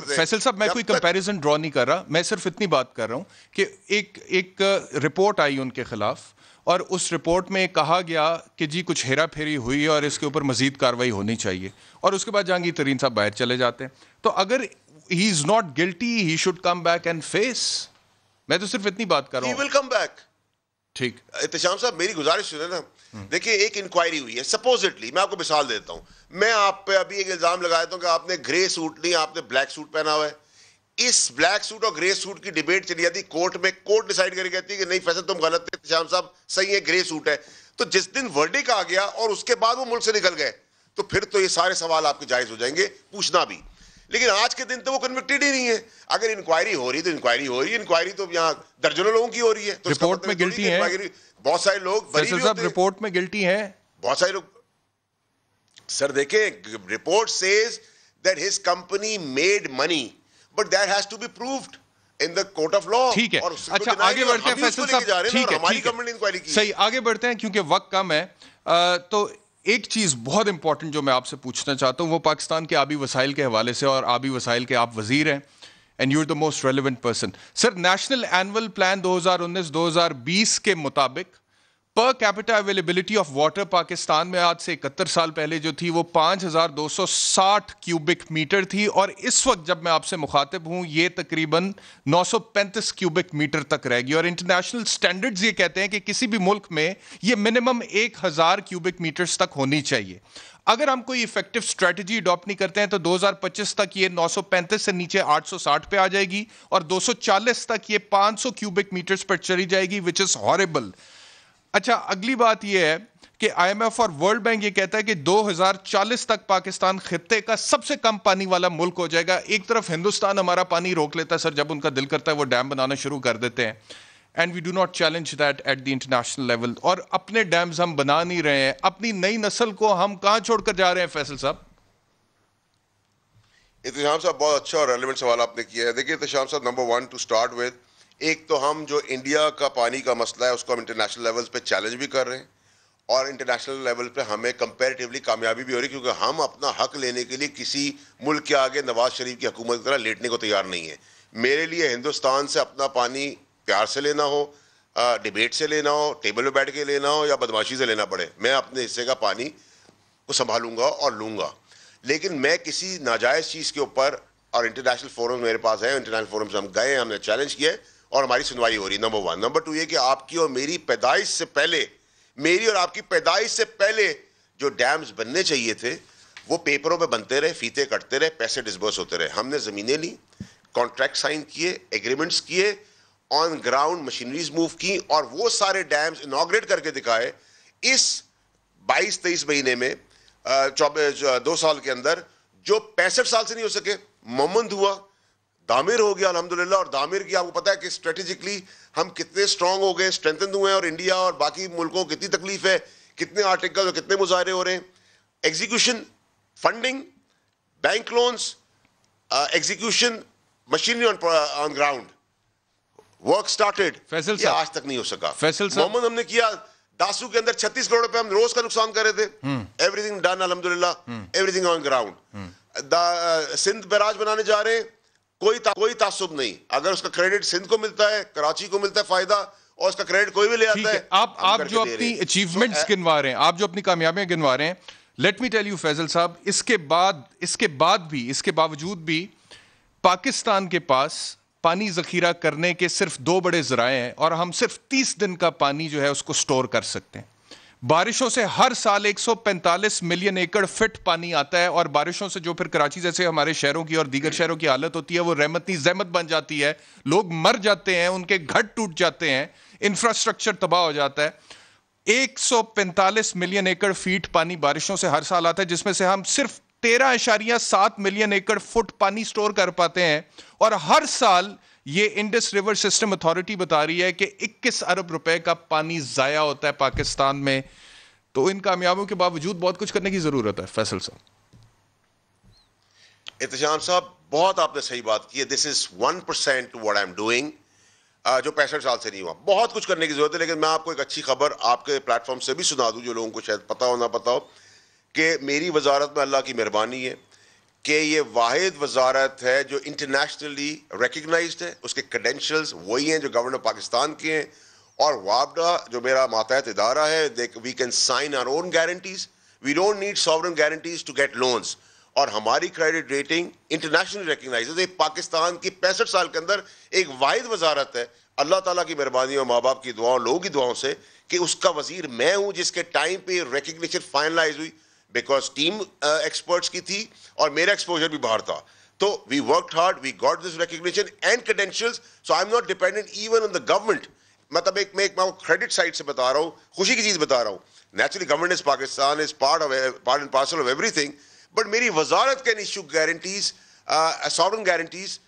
فیصل صاحب میں کوئی کمپیریزن ڈرا نہیں کر رہا, میں صرف اتنی بات کر رہا ہوں کہ ایک رپورٹ آئی ان کے خلاف, اور اس رپورٹ میں کہا گیا کہ جی کچھ ہیرا پھیری ہوئی اور اس کے اوپر مزید کاروائی ہونی چاہیے, اور اس کے بعد جہانگیر ترین صاحب باہر چلے جاتے ہیں. تو اگر he is not guilty, he should come back and face. میں تو صرف اتنی بات کر رہا ہوں. He will come back. ٹھیک. احتشام صاحب میری گزارش سنیں نا, دیکھیں ایک انکوائری ہوئی ہے سپوزٹلی, میں آپ کو مثال دیتا ہوں. میں آپ پہ ابھی ایک الزام لگا دیتا ہوں کہ آپ نے گرے سوٹ نہیں, آپ نے بلیک سوٹ پہنا ہوا ہے. اس بلیک سوٹ اور گرے سوٹ کی ڈیبیٹ چلی جاتی کورٹ میں, کورٹ ڈیسائیڈ کر کے کہتی ہے کہ نہیں فیصل تم غلط تھے, احتشام صاحب صحیح ہے, گرے سوٹ ہے. تو جس دن ورڈکٹ آ گیا اور اس کے بعد وہ ملک سے نکل گئے, تو پھر تو یہ سارے سوال آپ کے جائز ہو جائیں گے, پوچھنا بھی. لیکن آج کے دن تو وہ کنوکٹڈ ہی نہیں ہے. اگر انکوائری ہو رہی تو انکوائری ہو رہی ہے, انکوائری تو یہاں درجنوں لوگوں کی ہو رہی ہے. تو رپورٹ میں گلٹی ہے, بہت سارے لوگ فیصل صاحب رپورٹ میں گلٹی ہے, بہت سارے لوگ. سر دیکھیں, report says that his company made money, but that has to be proved in the court of law. ٹھیک ہے, اچھا آگے بڑھتے ہیں فیصل صاحب. ٹھیک ہے, ہماری گورنمنٹ انکوائری کی. صحیح, آگے بڑھتے ہیں کیونکہ وقت کم ہے. تو ایک چیز بہت امپورٹنٹ جو میں آپ سے پوچھنا چاہتا ہوں, وہ پاکستان کے آبی وسائل کے حوالے سے, اور آبی وسائل کے آپ وزیر ہیں, and you are the most relevant person. Sir national annual plan 2019-2020 کے مطابق per capita availability of water Pakistan میں آج سے 71 سال پہلے جو تھی وہ 5260 کیوبک میٹر تھی، اور اس وقت جب میں آپ سے مخاطب ہوں یہ تقریباً 935 کیوبک میٹر تک رہ گئی، اور انٹرنیشنل سٹینڈرڈز یہ کہتے ہیں کہ کسی بھی ملک میں یہ منیمم 1000 کیوبک میٹرز تک ہونی چاہیے۔ اگر ہم کوئی ایفیکٹو اسٹریٹجی اڈاپٹ نہیں کرتے ہیں تو 2025 تک یہ 935 سے نیچے 860 پہ آ جائے گی، اور 240 تک یہ 500 کیوبک میٹرز پر چلی جائے گی، وچ از ہاربل۔ اچھا، اگلی بات یہ ہے کہ آئی ایم ایف اور ورلڈ بینک یہ کہتا ہے کہ 2040 تک پاکستان خطے کا سب سے کم پانی والا ملک ہو جائے گا۔ ایک طرف ہندوستان ہمارا پانی روک لیتا ہے سر، جب ان کا دل کرتا ہے وہ ڈیم بنانا شروع کر دیتے ہیں، and we do not challenge that at the international level, اور اپنے ڈیمز ہم بنا نہیں رہے ہیں۔ اپنی نئی نسل کو ہم کہاں چھوڑ کر جا رہے ہیں فیصل صاحب؟ احتشام صاحب بہت اچھا اور ریلیونٹ سوال آپ نے کیا ہے۔ دیکھیے احتشام صاحب، نمبر 1 ٹو اسٹارٹ ود، ایک تو ہم جو انڈیا کا پانی کا مسئلہ ہے اس کو ہم انٹرنیشنل لیول پہ چیلنج بھی کر رہے ہیں، اور انٹرنیشنل لیول پہ ہمیں کمپیریٹیولی کامیابی بھی ہو رہی ہے، کیونکہ ہم اپنا حق لینے کے لیے کسی ملک کے آگے نواز شریف کی حکومت کی طرح لیٹنے کو تیار نہیں ہے۔ میرے لیے ہندوستان سے اپنا پانی پیار سے لینا ہو، ڈیبیٹ سے لینا ہو، ٹیبل پہ بیٹھ کے لینا ہو، یا بدماشی سے لینا پڑے، میں اپنے حصے کا پانی کو سنبھالوں گا اور لوں گا۔ لیکن میں کسی ناجائز چیز کے اوپر، اور انٹرنیشنل فورم میرے پاس ہے، انٹرنیشنل فورم سے ہم گئے ہیں، ہم نے چیلنج کیا ہے اور ہماری سنوائی ہو رہی ہے، نمبر 1۔ نمبر 2 یہ کہ آپ کی اور میری پیدائش سے پہلے، میری اور آپ کی پیدائش سے پہلے جو ڈیمز بننے چاہیے تھے وہ پیپروں پہ بنتے رہے، فیتے کٹتے رہے، پیسے ڈسبرس ہوتے رہے۔ ہم نے زمینیں لی، کانٹریکٹ سائن کیے، ایگریمنٹس کیے، آن گراؤنڈ مشینریز موو کی، اور وہ سارے ڈیمز انوگریٹ کر کے دکھائے اس 22-23 مہینے میں، 2 سال کے اندر، جو 65 سال سے نہیں ہو سکے۔ ممند ہوا، دامر ہو گیا الحمدللہ، اور دامر کی آپ کو پتا ہے کہ اسٹریٹجکلی ہم کتنے اسٹرانگ ہو گئے، اسٹرینتھن ہوئے ہیں، اور انڈیا اور باقی ملکوں کو کتنی تکلیف ہے، کتنے آرٹیکل اور کتنے مظاہرے ہو رہے ہیں۔ Execution, funding, bank loans, execution, machinery on ground, work started, Faisal یہ صاحب، آج تک نہیں ہو سکا۔ فیصل صاحب، محمد ہم نے کیا، داسو کے اندر 36 کروڑ روپے ہم روز کا نقصان کر رہے تھے، ایوری تھنگ ڈن الحمدللہ، every thing on ground. Sindh barrage بنانے جا رہے ہیں، کوئی تعصب نہیں، اگر اس کا کریڈٹ سندھ کو ملتا ہے، کراچی کو ملتا ہے فائدہ، اور اس کا کریڈٹ کوئی بھی لے آتا ہے۔ آپ جو اپنی اچیومنٹس گنوا رہے ہیں، آپ جو اپنی کامیابیاں گنوا رہے ہیں، late me tell you Faisal صاحب، اس کے باوجود بھی پاکستان کے پاس پانی ذخیرہ کرنے کے صرف 2 بڑے ذرائع ہیں، اور ہم صرف 30 دن کا پانی جو ہے اس کو سٹور کر سکتے ہیں۔ بارشوں سے ہر سال 145 ملین ایکڑ فٹ پانی آتا ہے، اور بارشوں سے جو پھر کراچی جیسے ہمارے شہروں کی اور دیگر شہروں کی حالت ہوتی ہے وہ رحمت نہیں زحمت بن جاتی ہے، لوگ مر جاتے ہیں، ان کے گھر ٹوٹ جاتے ہیں، انفراسٹرکچر تباہ ہو جاتا ہے۔ 145 ملین ایکڑ فیٹ پانی بارشوں سے ہر سال آتا ہے، جس میں سے ہم صرف 13.7 ملین ایکڑ فٹ پانی سٹور کر پاتے ہیں، اور ہر سال یہ انڈس ریور سسٹم اتھارٹی بتا رہی ہے کہ 21 ارب روپے کا پانی ضائع ہوتا ہے پاکستان میں۔ تو ان کامیابیوں کے باوجود بہت کچھ کرنے کی ضرورت ہے فیصل صاحب۔ احتشام صاحب بہت آپ نے صحیح بات کی ہے، دس از 1% what I'm doing، جو 65 سال سے نہیں ہوا۔ بہت کچھ کرنے کی ضرورت ہے، لیکن میں آپ کو ایک اچھی خبر آپ کے پلیٹ فارم سے بھی سنا دوں، جو لوگوں کو شاید پتا ہو نہ پتا ہو، کہ میری وزارت میں اللہ کی مہربانی ہے کہ یہ واحد وزارت ہے جو انٹرنیشنلی ریکگنائزڈ ہے، اس کے کریڈینشلز وہی ہیں جو گورنمنٹ پاکستان کے ہیں، اور وابڈا جو میرا ماتحت ادارہ ہے، we can sign our own guarantees, we don't need sovereign guarantees to get loans, اور ہماری کریڈٹ ریٹنگ انٹرنیشنلی ریکگنائزڈ ہے۔ پاکستان کی 65 سال کے اندر ایک واحد وزارت ہے، اللہ تعالیٰ کی مہربانی اور ماں باپ کی دعاؤں، لوگوں کی دعاؤں سے، کہ اس کا وزیر میں ہوں، جس کے ٹائم پہ ریکگنیشن فائنلائز ہوئی، بیکاز ٹیم ایکسپرٹس کی تھی اور میرا ایکسپوجر بھی باہر تھا۔ تو we worked hard, we got this recognition and credentials, so I am not dependent even on the government. مطلب میں کریڈٹ سائڈ سے بتا رہا ہوں، خوشی کی چیز بتا رہا ہوں۔ Naturally government is Pakistan is part and parcel of everything, but میری وزارت can issue guarantees, sovereign guarantees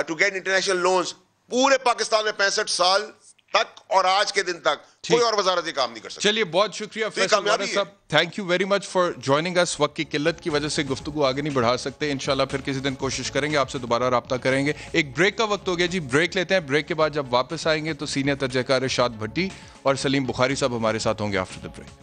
to get international loans. پورے پاکستان میں 65 سال تک اور آج کے دن تک کوئی اور وزارت یہ کام نہیں کر سکتی۔ چلیے بہت شکریہ فیصل وارث صاحب، thank you very much for joining us. وقت کی قلت کی وجہ سے گفتگو آگے نہیں بڑھا سکتے، انشاءاللہ پھر کسی دن کوشش کریں گے، آپ سے دوبارہ رابطہ کریں گے۔ ایک بریک کا وقت ہو گیا جی، بریک لیتے ہیں۔ بریک کے بعد جب واپس آئیں گے تو سینئر ترجمہ کار ارشاد بھٹی اور سلیم بخاری صاحب ہمارے ساتھ ہوں گے after the break.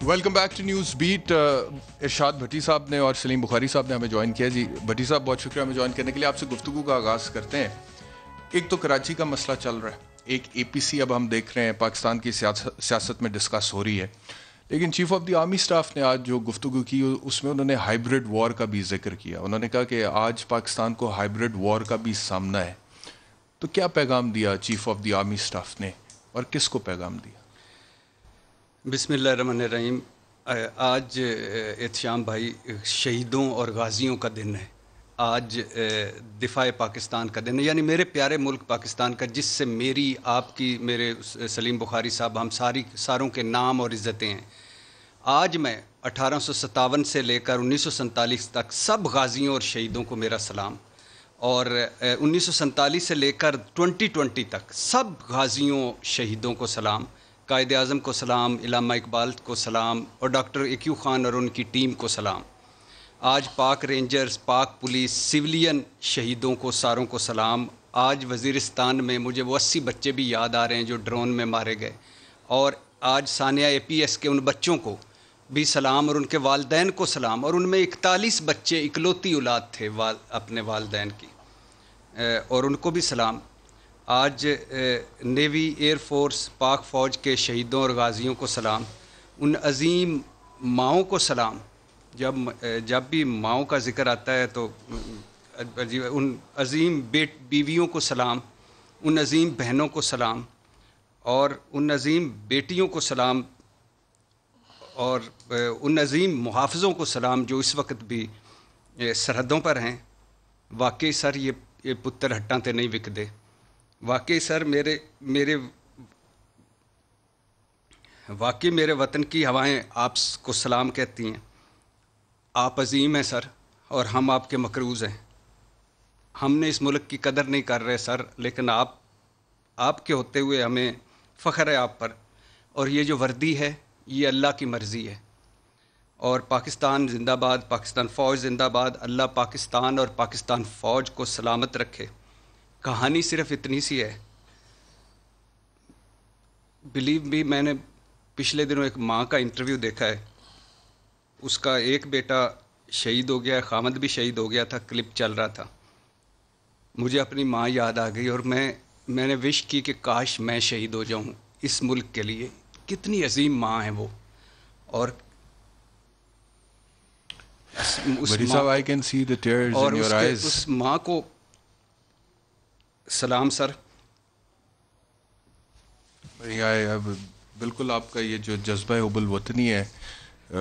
Welcome back to News Beat. Irshad Bhatti صاحب نے اور سلیم بخاری صاحب نے ہمیں جوائن کیا. جی بھٹی صاحب بہت شکریہ ہمیں جوائن کرنے کے لیے. آپ سے گفتگو کا آغاز کرتے ہیں. ایک تو کراچی کا مسئلہ چل رہا ہے, ایک اے پی سی اب ہم دیکھ رہے ہیں پاکستان کی سیاست میں ڈسکس ہو رہی ہے, لیکن chief of the army staff نے آج جو گفتگو کی اس میں انہوں نے ہائیبرڈ وار کا بھی ذکر کیا. انہوں نے کہا کہ آج پاکستان کو ہائیبرڈ وار کا بھی سامنا ہے. تو کیا پیغام دیا chief of the army staff نے اور کس کو پیغام دیا؟ بسم اللہ الرحمن الرحیم. آج احتشام بھائی شہیدوں اور غازیوں کا دن ہے. آج دفاع پاکستان کا دن ہے, یعنی میرے پیارے ملک پاکستان کا, جس سے میری, آپ کی, میرے سلیم بخاری صاحب, ہم ساروں کے نام اور عزتیں ہیں. آج میں 1857 سے لے کر 1947 تک سب غازیوں اور شہیدوں کو میرا سلام, اور 1947 سے لے کر 2020 تک سب غازیوں شہیدوں کو سلام, قائد اعظم کو سلام, علامہ اقبال کو سلام, اور ڈاکٹر ایکیو خان اور ان کی ٹیم کو سلام. آج پاک رینجرز, پاک پولیس, سویلین شہیدوں کو ساروں کو سلام. آج وزیرستان میں مجھے وہ 80 بچے بھی یاد آ رہے ہیں جو ڈرون میں مارے گئے, اور آج ثانیہ اے پی ایس کے ان بچوں کو بھی سلام اور ان کے والدین کو سلام, اور ان میں 41 بچے اکلوتی اولاد تھے اپنے والدین کی, اور ان کو بھی سلام. آج نیوی, ایئر فورس, پاک فوج کے شہیدوں اور غازیوں کو سلام. ان عظیم ماؤں کو سلام. جب بھی ماؤں کا ذکر آتا ہے تو ان عظیم بیویوں کو سلام, ان عظیم بہنوں کو سلام, اور ان عظیم بیٹیوں کو سلام, اور ان عظیم محافظوں کو سلام جو اس وقت بھی سرحدوں پر ہیں. واقعی سر یہ پتر ہٹاں تے نہیں وکدے. واقعی سر میرے وطن کی ہوائیں آپ کو سلام کہتی ہیں. آپ عظیم ہیں سر, اور ہم آپ کے مقروض ہیں. ہم نے اس ملک کی قدر نہیں کر رہے سر, لیکن آپ کے ہوتے ہوئے ہمیں فخر ہے آپ پر. اور یہ جو وردی ہے یہ اللہ کی مرضی ہے. اور پاکستان زندہ باد, پاکستان فوج زندہ باد. اللہ پاکستان اور پاکستان فوج کو سلامت رکھے. کہانی صرف اتنی سی ہے. بلیو می, میں نے پچھلے دنوں ایک ماں کا انٹرویو دیکھا ہے. اس کا ایک بیٹا شہید ہو گیا, خامد بھی شہید ہو گیا تھا, کلپ چل رہا تھا. مجھے اپنی ماں یاد آ گئی, اور میں نے وش کی کہ کاش میں شہید ہو جاؤں اس ملک کے لیے. کتنی عظیم ماں ہے وہ. اور اس ماں کو سلام سر. بالکل آپ کا یہ جو جذبہ حب الوطنی ہے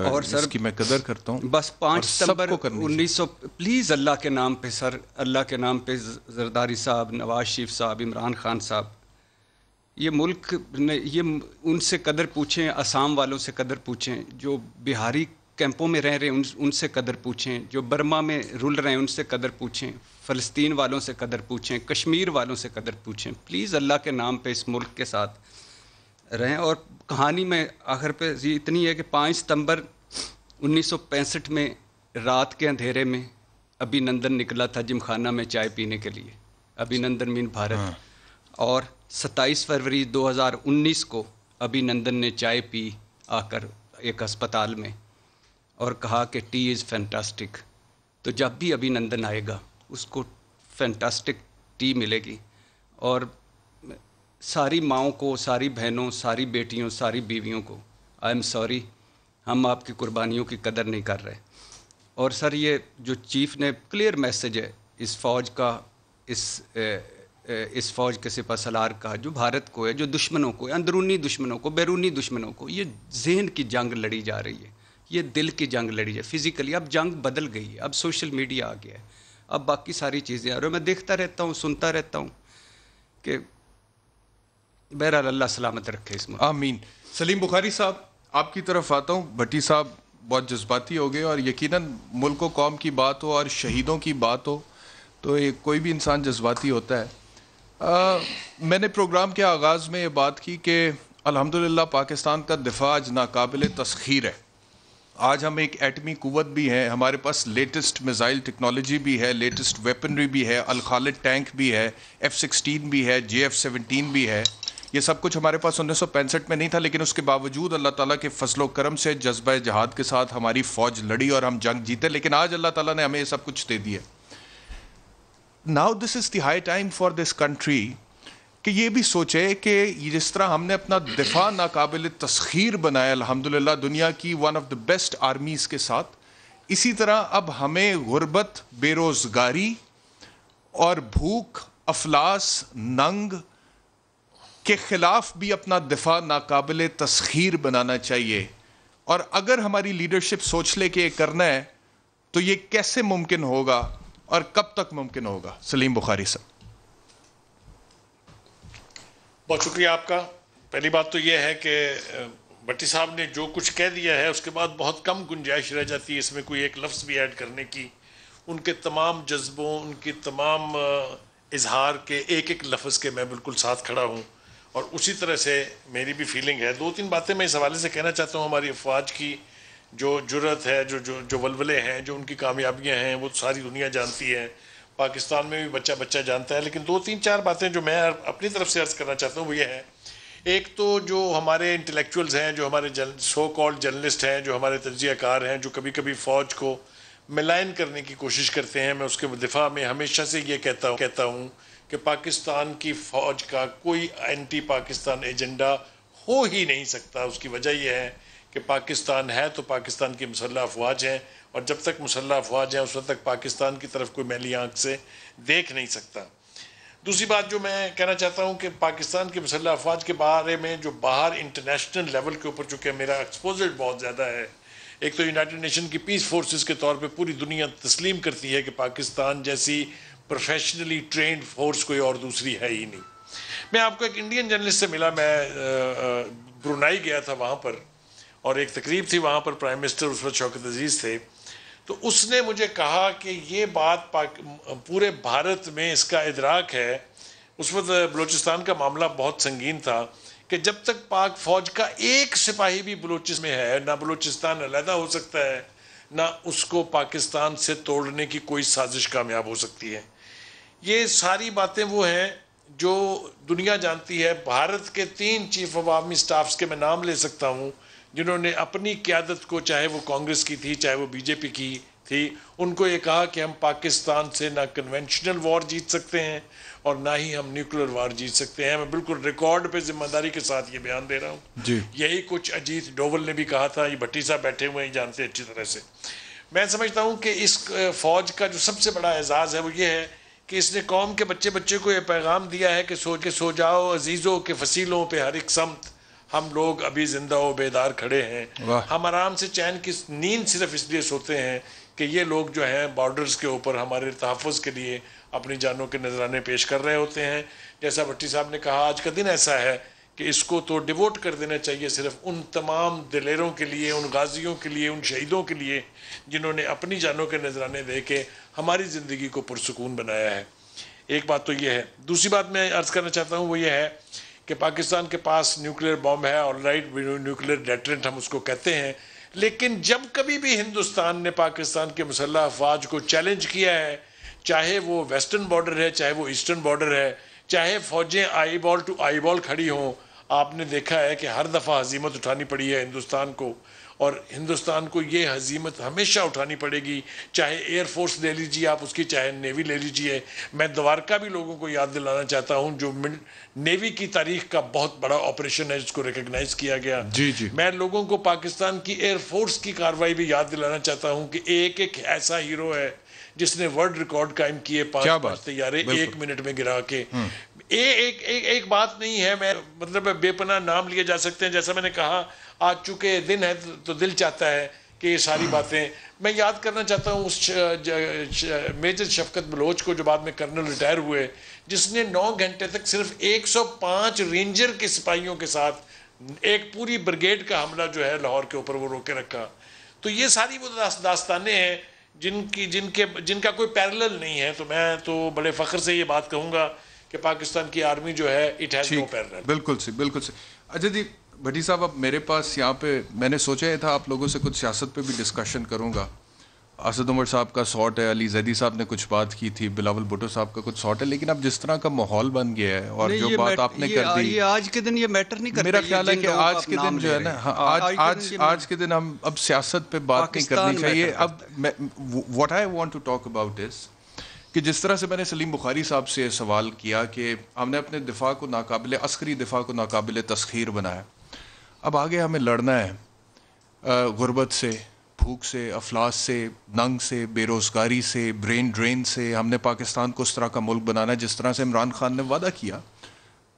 اور سر اس کی میں قدر کرتا ہوں. بس 5 ستمبر 1900 پلیز اللہ کے نام پہ سر, اللہ کے نام پہ زرداری صاحب, نواز شریف صاحب, عمران خان صاحب, یہ ملک نے ان سے قدر پوچھیں, آسام والوں سے قدر پوچھیں, جو بہاری کیمپوں میں رہ رہے ہیں ان سے قدر پوچھیں, جو برما میں رول رہے ہیں ان سے قدر پوچھیں, فلسطین والوں سے قدر پوچھیں, کشمیر والوں سے قدر پوچھیں. پلیز اللہ کے نام پہ اس ملک کے ساتھ رہیں. اور کہانی میں آخر پہ اتنی ہے کہ 5 ستمبر 1965 میں رات کے اندھیرے میں ابھی نندن نکلا تھا جم خانہ میں چائے پینے کے لیے. ابھی نندن مین بھارت. اور 27 فروری 2019 کو ابھی نندن نے چائے پی آ کر ایک ہسپتال میں, اور کہا کہ ٹی از فینٹاسٹک. تو جب بھی ابھی نندن آئے گا اس کو فینٹاسٹک ٹی ملے گی. اور ساری ماؤں کو, ساری بہنوں, ساری بیٹیوں, ساری بیویوں کو آئی ایم سوری, ہم آپ کی قربانیوں کی قدر نہیں کر رہے. اور سر یہ جو چیف نے کلیئر میسج ہے اس فوج کا, اس فوج کے سپہ سالار کا, جو بھارت کو ہے, جو دشمنوں کو, اندرونی دشمنوں کو, بیرونی دشمنوں کو, یہ ذہن کی جنگ لڑی جا رہی ہے, یہ دل کی جنگ لڑی جائے. فزیکلی اب جنگ بدل گئی ہے, اب سوشل میڈیا آ گیا ہے, اب باقی ساری چیزیں آ رہی ہیں. میں دیکھتا رہتا ہوں, سنتا رہتا ہوں کہ بہرحال اللہ سلامت رکھے اس میں. آمین. سلیم بخاری صاحب آپ کی طرف آتا ہوں. بھٹی صاحب بہت جذباتی ہو گئے, اور یقیناً ملک و قوم کی بات ہو اور شہیدوں کی بات ہو تو کوئی بھی انسان جذباتی ہوتا ہے. میں نے پروگرام کے آغاز میں یہ بات کی کہ الحمدللہ پاکستان کا دفاع آج ناقابل تسخیر ہے. آج ہم ایک ایٹمی قوت بھی ہیں, ہمارے پاس لیٹسٹ میزائل ٹیکنالوجی بھی ہے, لیٹسٹ ویپنری بھی ہے, الخالد ٹینک بھی ہے, F-16 بھی ہے, JF-17 بھی ہے. یہ سب کچھ ہمارے پاس 1965 میں نہیں تھا، لیکن اس کے باوجود اللہ تعالیٰ کے فضل و کرم سے جذبہ جہاد کے ساتھ ہماری فوج لڑی اور ہم جنگ جیتے، لیکن آج اللہ تعالیٰ نے ہمیں یہ سب کچھ دے دیا. Now this is the high time for this country کہ یہ بھی سوچے کہ جس طرح ہم نے اپنا دفاع ناقابل تسخیر بنایا الحمدللہ دنیا کی one of the best armies کے ساتھ، اسی طرح اب ہمیں غربت، بے روزگاری اور بھوک، افلاس، ننگ کے خلاف بھی اپنا دفاع ناقابل تسخیر بنانا چاہیے. اور اگر ہماری لیڈرشپ سوچ لے کہ یہ کرنا ہے تو یہ کیسے ممکن ہوگا اور کب تک ممکن ہوگا؟ سلیم بخاری صاحب. بہت شکریہ آپ کا. پہلی بات تو یہ ہے کہ بھٹی صاحب نے جو کچھ کہہ دیا ہے اس کے بعد بہت کم گنجائش رہ جاتی ہے اس میں کوئی ایک لفظ بھی ایڈ کرنے کی. ان کے تمام جذبوں، ان کی تمام اظہار کے ایک ایک لفظ کے میں بالکل ساتھ کھڑا ہوں، اور اسی طرح سے میری بھی فیلنگ ہے. دو تین باتیں میں اس حوالے سے کہنا چاہتا ہوں. ہماری افواج کی جو جرت ہے، جو ولولے ہیں، جو ان کی کامیابیاں ہیں، وہ ساری دنیا جانتی ہے. پاکستان میں بھی بچہ بچہ جانتا ہے. لیکن دو تین چار باتیں جو میں اپنی طرف سے عرض کرنا چاہتا ہوں وہ یہ ہے، ایک تو جو ہمارے انٹلیکچوئلز ہیں، جو ہمارے سو کالڈ جرنلسٹ ہیں، جو ہمارے تجزیہ کار ہیں، جو کبھی کبھی فوج کو ملائن کرنے کی کوشش کرتے ہیں، میں اس کے دفاع میں ہمیشہ سے یہ کہتا ہوں کہ پاکستان کی فوج کا کوئی اینٹی پاکستان ایجنڈا ہو ہی نہیں سکتا. اس کی وجہ یہ ہے کہ پاکستان ہے تو پاکستان کی مسلح افواج ہیں، اور جب تک مسلح افواج ہیں اس وقت تک پاکستان کی طرف کوئی میلی آنکھ سے دیکھ نہیں سکتا. دوسری بات جو میں کہنا چاہتا ہوں کہ پاکستان کی مسلح افواج کے بارے میں جو باہر انٹرنیشنل لیول کے اوپر چونکہ میرا ایکسپوزر بہت زیادہ ہے، ایک تو یونائٹڈ نیشن کی پیس فورسز کے طور پہ پوری دنیا تسلیم کرتی ہے کہ پاکستان جیسی پروفیشنلی ٹرینڈ فورس کوئی اور دوسری ہے ہی نہیں. میں آپ کو ایک انڈین جرنلسٹ سے ملا، میں برونائی گیا تھا وہاں پر، اور ایک تقریب تھی وہاں پر، پرائم منسٹر اس وقت شوکت عزیز تھے. تو اس نے مجھے کہا کہ یہ بات پورے بھارت میں اس کا ادراک ہے. اس وقت بلوچستان کا معاملہ بہت سنگین تھا کہ جب تک پاک فوج کا ایک سپاہی بھی بلوچستان میں ہے، نہ بلوچستان علیحدہ ہو سکتا ہے، نہ اس کو پاکستان سے توڑنے کی کوئی سازش کامیاب ہو سکتی ہے. یہ ساری باتیں وہ ہیں جو دنیا جانتی ہے. بھارت کے 3 چیف آف آرمی سٹافز کے میں نام لے سکتا ہوں جنہوں نے اپنی قیادت کو، چاہے وہ کانگریس کی تھی چاہے وہ بی جے پی کی تھی، ان کو یہ کہا کہ ہم پاکستان سے نہ کنونشنل وار جیت سکتے ہیں اور نہ ہی ہم نیوکلیر وار جیت سکتے ہیں. میں بالکل ریکارڈ پہ ذمہ داری کے ساتھ یہ بیان دے رہا ہوں جی. یہی کچھ اجیت ڈوول نے بھی کہا تھا. یہ بھٹی صاحب بیٹھے ہوئے ہیں، جانتے ہیں اچھی طرح سے. میں سمجھتا ہوں کہ اس فوج کا جو سب سے بڑا اعزاز ہے وہ یہ ہے کہ اس نے قوم کے بچے کو یہ پیغام دیا ہے کہ سو جاؤ عزیزوں کے فصیلوں پہ ہر ایک سمت، ہم لوگ ابھی زندہ و بیدار کھڑے ہیں. ہم آرام سے چین کی نیند صرف اس لیے سوتے ہیں کہ یہ لوگ جو ہیں بارڈرز کے اوپر ہمارے تحفظ کے لیے اپنی جانوں کے نذرانے پیش کر رہے ہوتے ہیں. جیسا بھٹی صاحب نے کہا، آج کا دن ایسا ہے کہ اس کو تو ڈیووٹ کر دینا چاہیے صرف ان تمام دلیروں کے لیے، ان غازیوں کے لیے، ان شہیدوں کے لیے جنہوں نے اپنی جانوں کے نذرانے دے کے ہماری زندگی کو پرسکون بنایا ہے. ایک بات تو یہ ہے. دوسری بات میں عرض کرنا چاہتا ہوں وہ یہ ہے کہ پاکستان کے پاس نیوکلیر بم ہے، آل رائٹ، نیوکلیر ڈیٹرنٹ ہم اس کو کہتے ہیں، لیکن جب کبھی بھی ہندوستان نے پاکستان کے مسلح افواج کو چیلنج کیا ہے، چاہے وہ ویسٹرن بارڈر ہے چاہے وہ ایسٹرن بارڈر ہے، چاہے فوجیں آئی بال ٹو آئی بال کھڑی ہوں، آپ نے دیکھا ہے کہ ہر دفعہ ہزیمت اٹھانی پڑی ہے ہندوستان کو، اور ہندوستان کو یہ ہزیمت ہمیشہ اٹھانی پڑے گی. چاہے ایئر فورس لے لیجیے آپ اس کی، چاہے نیوی لے لیجیے. میں دوارکا بھی لوگوں کو یاد دلانا چاہتا ہوں جو نیوی کی تاریخ کا بہت بڑا آپریشن ہے جس کو ریکگنائز کیا گیا. میں لوگوں کو پاکستان کی ایئر فورس کی کارروائی بھی یاد دلانا چاہتا ہوں کہ ایک ایسا ہیرو ہے جس نے ورلڈ ریکارڈ قائم کیے، 5 طیارے 1 منٹ میں گرا کے. ایک بات نہیں ہے، میں مطلب بے پناہ نام لیے جا سکتے ہیں. جیسا میں نے کہا، آج چونکہ دن ہے تو دل چاہتا ہے کہ یہ ساری باتیں میں یاد کرنا چاہتا ہوں اس میجر شفقت بلوچ کو جو بعد میں کرنل ریٹائر ہوئے، جس نے 9 گھنٹے تک صرف 105 رینجر کے سپاہیوں کے ساتھ ایک پوری بریگیڈ کا حملہ جو ہے لاہور کے اوپر وہ روکے رکھا. تو یہ ساری وہ داستانیں ہیں جن کا کوئی پیرلل نہیں ہے. تو میں تو بڑے فخر سے یہ بات کہوں گا کہ پاکستان کی آرمی جو ہے اٹ ہیز نو پیرلل. بالکل سے. اچھا جی بھٹی صاحب، اب میرے پاس یہاں پہ میں نے سوچا یہ تھا آپ لوگوں سے کچھ سیاست پہ بھی ڈسکشن کروں گا. اسد عمر صاحب کا سارٹ ہے, علی زیدی صاحب نے کچھ بات کی تھی, بلاول بھٹو صاحب کا کچھ سارٹ ہے, لیکن اب جس طرح کا ماحول بن گیا ہے اور جو بات آپ نے کر دی, یہ آج کے دن یہ میٹر نہیں کرتا. میرا خیال ہے کہ آج کے دن جو ہے نا, آج کے دن ہم اب سیاست پہ بات نہیں کرنی چاہیے. اب what I want to talk about is کہ جس طرح سے میں نے سلیم بخاری صاحب سے سوال کیا کہ ہم نے اپنے دفاع کو ناقابل, عسکری دفاع کو ناقابل تسخیر بنایا, اب آگے ہمیں لڑنا ہے غربت سے, بھوک سے, افلاس سے, ننگ سے, بے روزگاری سے, برین ڈرین سے. ہم نے پاکستان کو اس طرح کا ملک بنانا ہے جس طرح سے عمران خان نے وعدہ کیا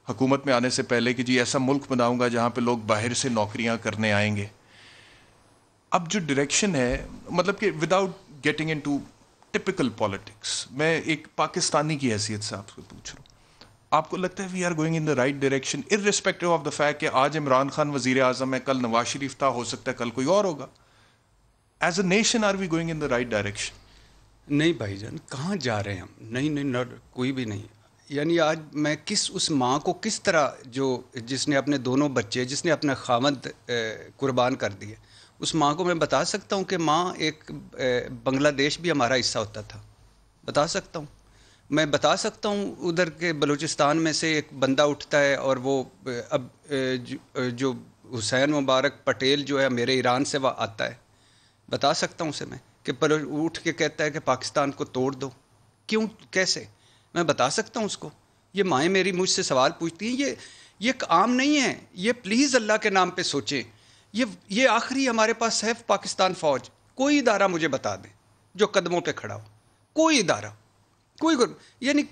حکومت میں آنے سے پہلے کہ جی ایسا ملک بناؤں گا جہاں پہ لوگ باہر سے نوکریاں کرنے آئیں گے. اب جو ڈائریکشن ہے, مطلب کہ without getting into typical politics, میں ایک پاکستانی کی حیثیت سے آپ کو پوچھ رہا ہوں, آپ کو لگتا ہے we are going in the right direction irrespective of the fact کہ آج عمران خان وزیر اعظم ہے, کل نواز شریف تھا, ہو سکتا ہے کل کوئی اور ہوگا. As a nation are we going in the right direction? نہیں بھائی جان, کہاں جا رہے ہیں ہم؟ نہیں, کوئی بھی نہیں. یعنی آج میں اس ماں کو کس طرح, جو جس نے اپنے دونوں بچے, جس نے اپنا خامد قربان کر دیے, اس ماں کو میں بتا سکتا ہوں کہ ماں ایک بنگلہ دیش بھی ہمارا حصہ ہوتا تھا, بتا سکتا ہوں. میں بتا سکتا ہوں ادھر کے بلوچستان میں سے ایک بندہ اٹھتا ہے اور وہ اب جو حسین مبارک پٹیل جو ہے میرے ایران سے وہ آتا ہے, بتا سکتا ہوں اسے میں کہ اٹھ کے کہتا ہے کہ پاکستان کو توڑ دو. کیوں, کیسے, میں بتا سکتا ہوں اس کو. یہ مائیں میری مجھ سے سوال پوچھتی ہیں, یہ عام نہیں ہے. یہ پلیز اللہ کے نام پہ سوچیں. یہ آخری ہمارے پاس ہے پاکستان فوج. کوئی ادارہ مجھے بتا دیں جو قدموں پہ کھڑا ہو, کوئی ادارہ, کوئی یعنی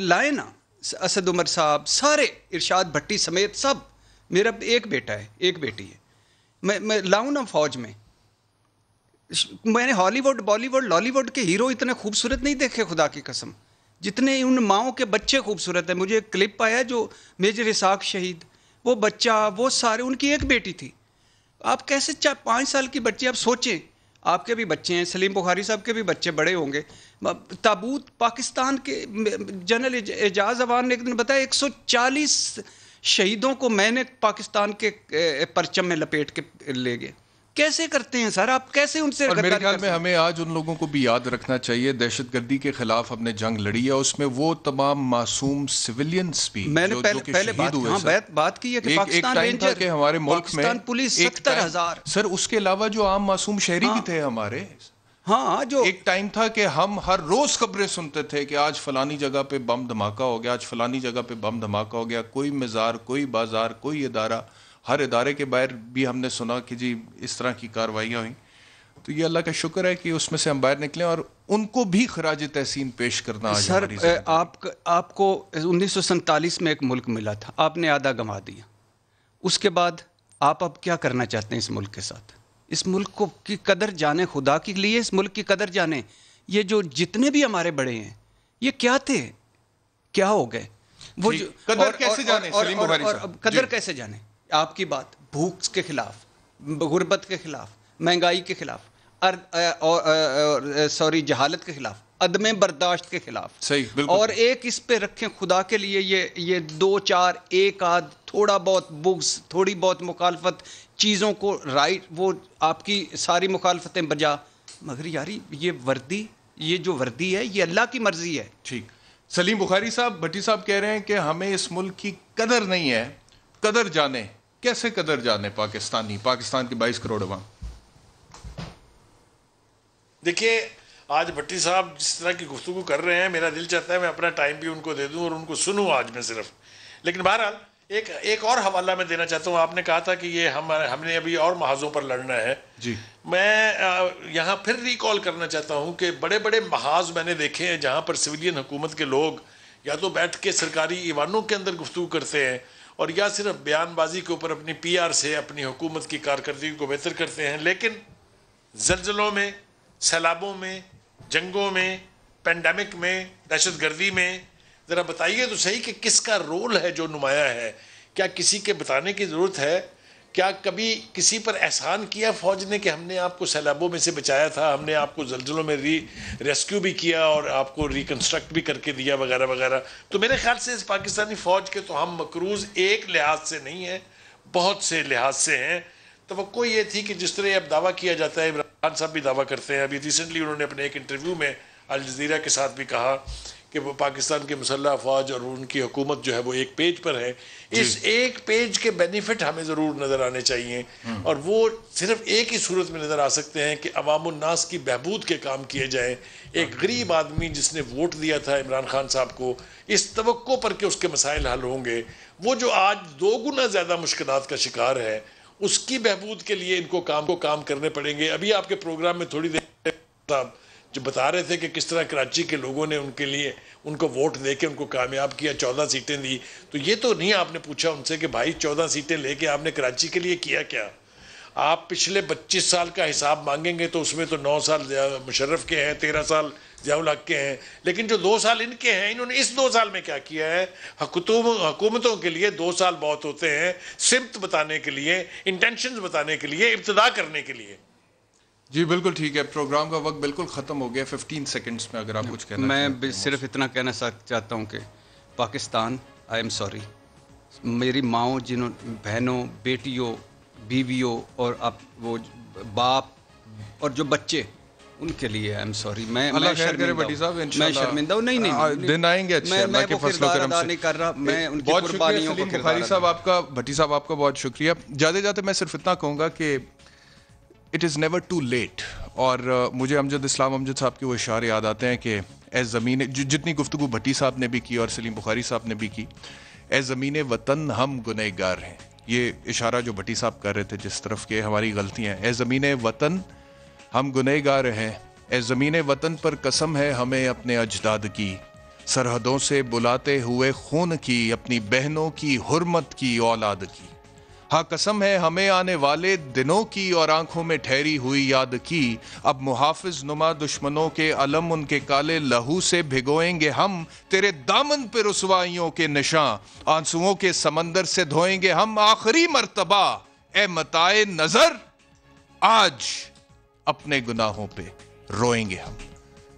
لائے نا اسد عمر صاحب, سارے, ارشاد بھٹی سمیت سب. میرا ایک بیٹا ہے, ایک بیٹی ہے, میں لاؤں نا فوج میں. میں نے Hollywood, Bollywood, Lollywood کے ہیرو اتنے خوبصورت نہیں دیکھے خدا کی قسم جتنے ان ماؤں کے بچے خوبصورت ہیں. مجھے ایک کلپ آیا جو میجر اسحاق شہید, وہ بچہ, وہ سارے, ان کی ایک بیٹی تھی. آپ کیسے 5 سال کی بچی, آپ سوچیں, آپ کے بھی بچے ہیں, سلیم بخاری صاحب کے بھی بچے بڑے ہوں گے. تابوت پاکستان کے جنرل اعجاز اوان نے ایک دن بتایا 140 شہیدوں کو میں نے پاکستان کے پرچم میں لپیٹ کے لے گئے. کیسے کرتے ہیں سر آپ, کیسے ان سے؟ اور میرے خیال میں ہمیں آج ان لوگوں کو بھی یاد رکھنا چاہیے, دہشت گردی کے خلاف ہم نے جنگ لڑی ہے, اس میں وہ تمام معصوم سیویلینز بھی میں نے پہلے بات کی ہے کہ پاکستان رینجر کہ ہمارے ملک میں پاکستان پولیس 70,000 سر, اس کے علاوہ جو عام معصوم شہری بھی تھے ہمارے. ہاں, جو ایک ٹائم تھا کہ ہم ہر روز خبریں سنتے تھے کہ آج فلانی جگہ پہ بم دھماکہ ہو گیا, آج فلانی جگہ پہ بم دھماکہ ہو گیا. کوئی مزار, کوئی بازار, کوئی ادارہ, ہر ادارے کے باہر بھی ہم نے سنا کہ جی اس طرح کی کارروائیاں ہوئیں. تو یہ اللہ کا شکر ہے کہ اس میں سے ہم باہر نکلیں اور ان کو بھی خراج تحسین پیش کرنا. سر آپ کو 1947 میں ایک ملک ملا تھا, آپ نے آدھا گنوا دیا. اس کے بعد آپ اب کیا کرنا چاہتے ہیں اس ملک کے ساتھ؟ اس ملک کو کی قدر جانیں, خدا کے لیے اس ملک کی قدر جانیں. یہ جو جتنے بھی ہمارے بڑے ہیں یہ کیا تھے, کیا ہو گئے, وہ قدر کیسے جانے سلیم بخاری صاحب, قدر کیسے جانے؟ آپ کی بات بھوک کے خلاف, غربت کے خلاف, مہنگائی کے خلاف, جہالت کے خلاف, عدم برداشت کے خلاف. صحیح, بالکل. اور ایک اس پہ رکھیں خدا کے لیے, یہ 2-4 ایک آدھ تھوڑا بہت بغض, تھوڑی بہت مخالفت چیزوں کو رائٹ, وہ آپ کی ساری مخالفتیں بجا. مگر یاری یہ وردی, یہ جو وردی ہے یہ اللہ کی مرضی ہے. ٹھیک, سلیم بخاری صاحب, بھٹی صاحب کہہ رہے ہیں کہ ہمیں اس ملک کی قدر نہیں ہے. قدر جانے, کیسے قدر جانے پاکستان کی 22 کروڑ عوام؟ دیکھیے آج بھٹی صاحب جس طرح کی گفتگو کر رہے ہیں, میرا دل چاہتا ہے میں اپنا ٹائم بھی ان کو دے دوں اور ان کو سنوں آج میں صرف. لیکن بہرحال ایک اور حوالہ میں دینا چاہتا ہوں. آپ نے کہا تھا کہ یہ ہم نے ابھی اور محاذوں پر لڑنا ہے. جی, میں یہاں پھر ریکال کرنا چاہتا ہوں کہ بڑے بڑے محاذ میں نے دیکھے ہیں جہاں پر سویلین حکومت کے لوگ یا تو بیٹھ کے سرکاری ایوانوں کے اندر گفتگو کرتے ہیں اور یا صرف بیان بازی کے اوپر اپنی PR سے اپنی حکومت کی کارکردگی کو بہتر کرتے ہیں. لیکن زلزلوں میں, سیلابوں میں, جنگوں میں, پینڈیمک میں, دہشت گردی میں, ذرا بتائیے تو صحیح کہ کس کا رول ہے جو نمایاں ہے. کیا کسی کے بتانے کی ضرورت ہے؟ کیا کبھی کسی پر احسان کیا فوج نے کہ ہم نے آپ کو سیلابوں میں سے بچایا تھا, ہم نے آپ کو زلزلوں میں ریسکیو بھی کیا اور آپ کو ریکنسٹرکٹ بھی کر کے دیا وغیرہ وغیرہ؟ تو میرے خیال سے اس پاکستانی فوج کے تو ہم مقروض ایک لحاظ سے نہیں ہیں, بہت سے لحاظ سے ہیں. توقع یہ تھی کہ جس طرح اب دعویٰ کیا جاتا ہے، عمران خان صاحب بھی دعویٰ کرتے ہیں، ابھی ریسنٹلی انہوں نے اپنے ایک انٹرویو میں الجزیرہ کے ساتھ بھی کہا کہ وہ پاکستان کے مسلح افواج اور ان کی حکومت جو ہے وہ ایک پیج پر ہے. اس ایک پیج کے بینیفٹ ہمیں ضرور نظر آنے چاہیے، اور وہ صرف ایک ہی صورت میں نظر آ سکتے ہیں کہ عوام الناس کی بہبود کے کام کیے جائیں. ایک غریب آدمی جس نے ووٹ دیا تھا عمران خان صاحب کو، اس توقع پر کہ اس کے مسائل حل ہوں گے، وہ جو آج 2 گنا زیادہ مشکلات کا شکار ہے، اس کی بہبود کے لیے ان کو کام کرنے پڑیں گے. ابھی آپ کے پروگرام میں تھوڑی دیر صاحب جو بتا رہے تھے کہ کس طرح کراچی کے لوگوں نے ان کے لیے ان کو ووٹ دے کے ان کو کامیاب کیا، 14 سیٹیں دی. تو یہ تو نہیں آپ نے پوچھا ان سے کہ بھائی 14 سیٹیں لے کے آپ نے کراچی کے لیے کیا کیا؟ آپ پچھلے 25 سال کا حساب مانگیں گے تو اس میں تو 9 سال مشرف کے ہیں، 13 سال ضیاء الحق کے ہیں، لیکن جو 2 سال ان کے ہیں، انہوں نے اس 2 سال میں کیا کیا ہے؟ حکومتوں کے لیے 2 سال بہت ہوتے ہیں سمت بتانے کے لیے، انٹینشنز بتانے کے لیے، ابتدا کرنے کے لیے. جی بالکل ٹھیک ہے، پروگرام کا وقت بالکل ختم ہو گیا. 15 سیکنڈز میں اگر آپ کچھ کہنا میں صرف اتنا کہنا چاہتا ہوں کہ پاکستان، آئی ایم سوری، میری ماؤں، جنہوں بہنوں، بیٹیوں، بیویوں اور وہ باپ اور جو بچے، ان کے لیے آئی ایم سوری. میں اللہ خیر کرے بھٹی صاحب، انشاءاللہ میں شرمندہ ہوں. نہیں دن آئیں گے اچھے اللہ کے فضل و کرم سے. نہیں کر رہا میں ان کی بہت قربانیوں کو. بخاری صاحب آپ کا، بھٹی صاحب آپ کا بہت شکریہ. جاتے جاتے میں صرف اتنا کہوں گا کہ it is never too late. اور مجھے امجد اسلام امجد صاحب کے وہ اشعار یاد آتے ہیں کہ اے زمین، جتنی گفتگو بھٹی صاحب نے بھی کی اور سلیم بخاری صاحب نے بھی کی، اے زمین وطن ہم گنہگار ہیں. یہ اشارہ جو بھٹی صاحب کر رہے تھے جس طرف کہ ہماری غلطیاں ہیں. اے زمین وطن ہم گنہگار ہیں، اے زمین وطن پر قسم ہے ہمیں اپنے اجداد کی، سرحدوں سے بلاتے ہوئے خون کی، اپنی بہنوں کی، حرمت کی، اولاد کی. ہاں قسم ہے ہمیں آنے والے دنوں کی اور آنکھوں میں ٹھہری ہوئی یاد کی. اب محافظ نما دشمنوں کے علم ان کے کالے لہو سے بھگوئیں گے ہم، تیرے دامن پہ رسوائیوں کے نشاں آنسوؤں کے سمندر سے دھوئیں گے ہم. آخری مرتبہ اے متاع نظر آج اپنے گناہوں پہ روئیں گے ہم.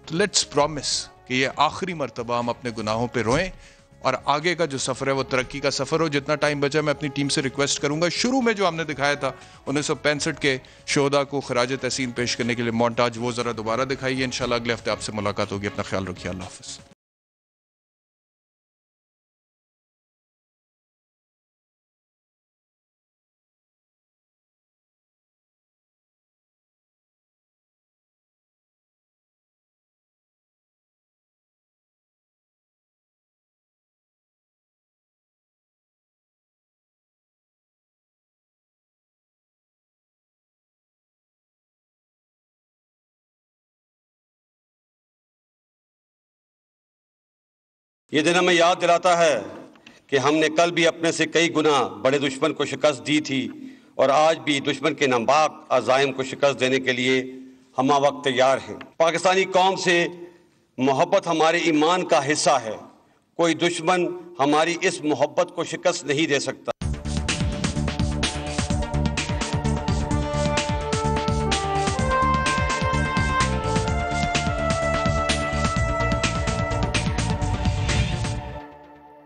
تو لیٹس پرومس کہ یہ آخری مرتبہ ہم اپنے گناہوں پہ روئیں، اور آگے کا جو سفر ہے وہ ترقی کا سفر ہو. جتنا ٹائم بچا میں اپنی ٹیم سے ریکویسٹ کروں گا، شروع میں جو ہم نے دکھایا تھا 1965 کے شہداء کو خراج تحسین پیش کرنے کے لیے مونٹاج، وہ ذرا دوبارہ دکھائیے. انشاءاللہ اگلے ہفتے آپ سے ملاقات ہوگی. اپنا خیال رکھیے. اللہ حافظ. یہ دن ہمیں یاد دلاتا ہے کہ ہم نے کل بھی اپنے سے کئی گنا بڑے دشمن کو شکست دی تھی، اور آج بھی دشمن کے نامباک عزائم کو شکست دینے کے لیے ہم وقت تیار ہیں. پاکستانی قوم سے محبت ہمارے ایمان کا حصہ ہے. کوئی دشمن ہماری اس محبت کو شکست نہیں دے سکتا.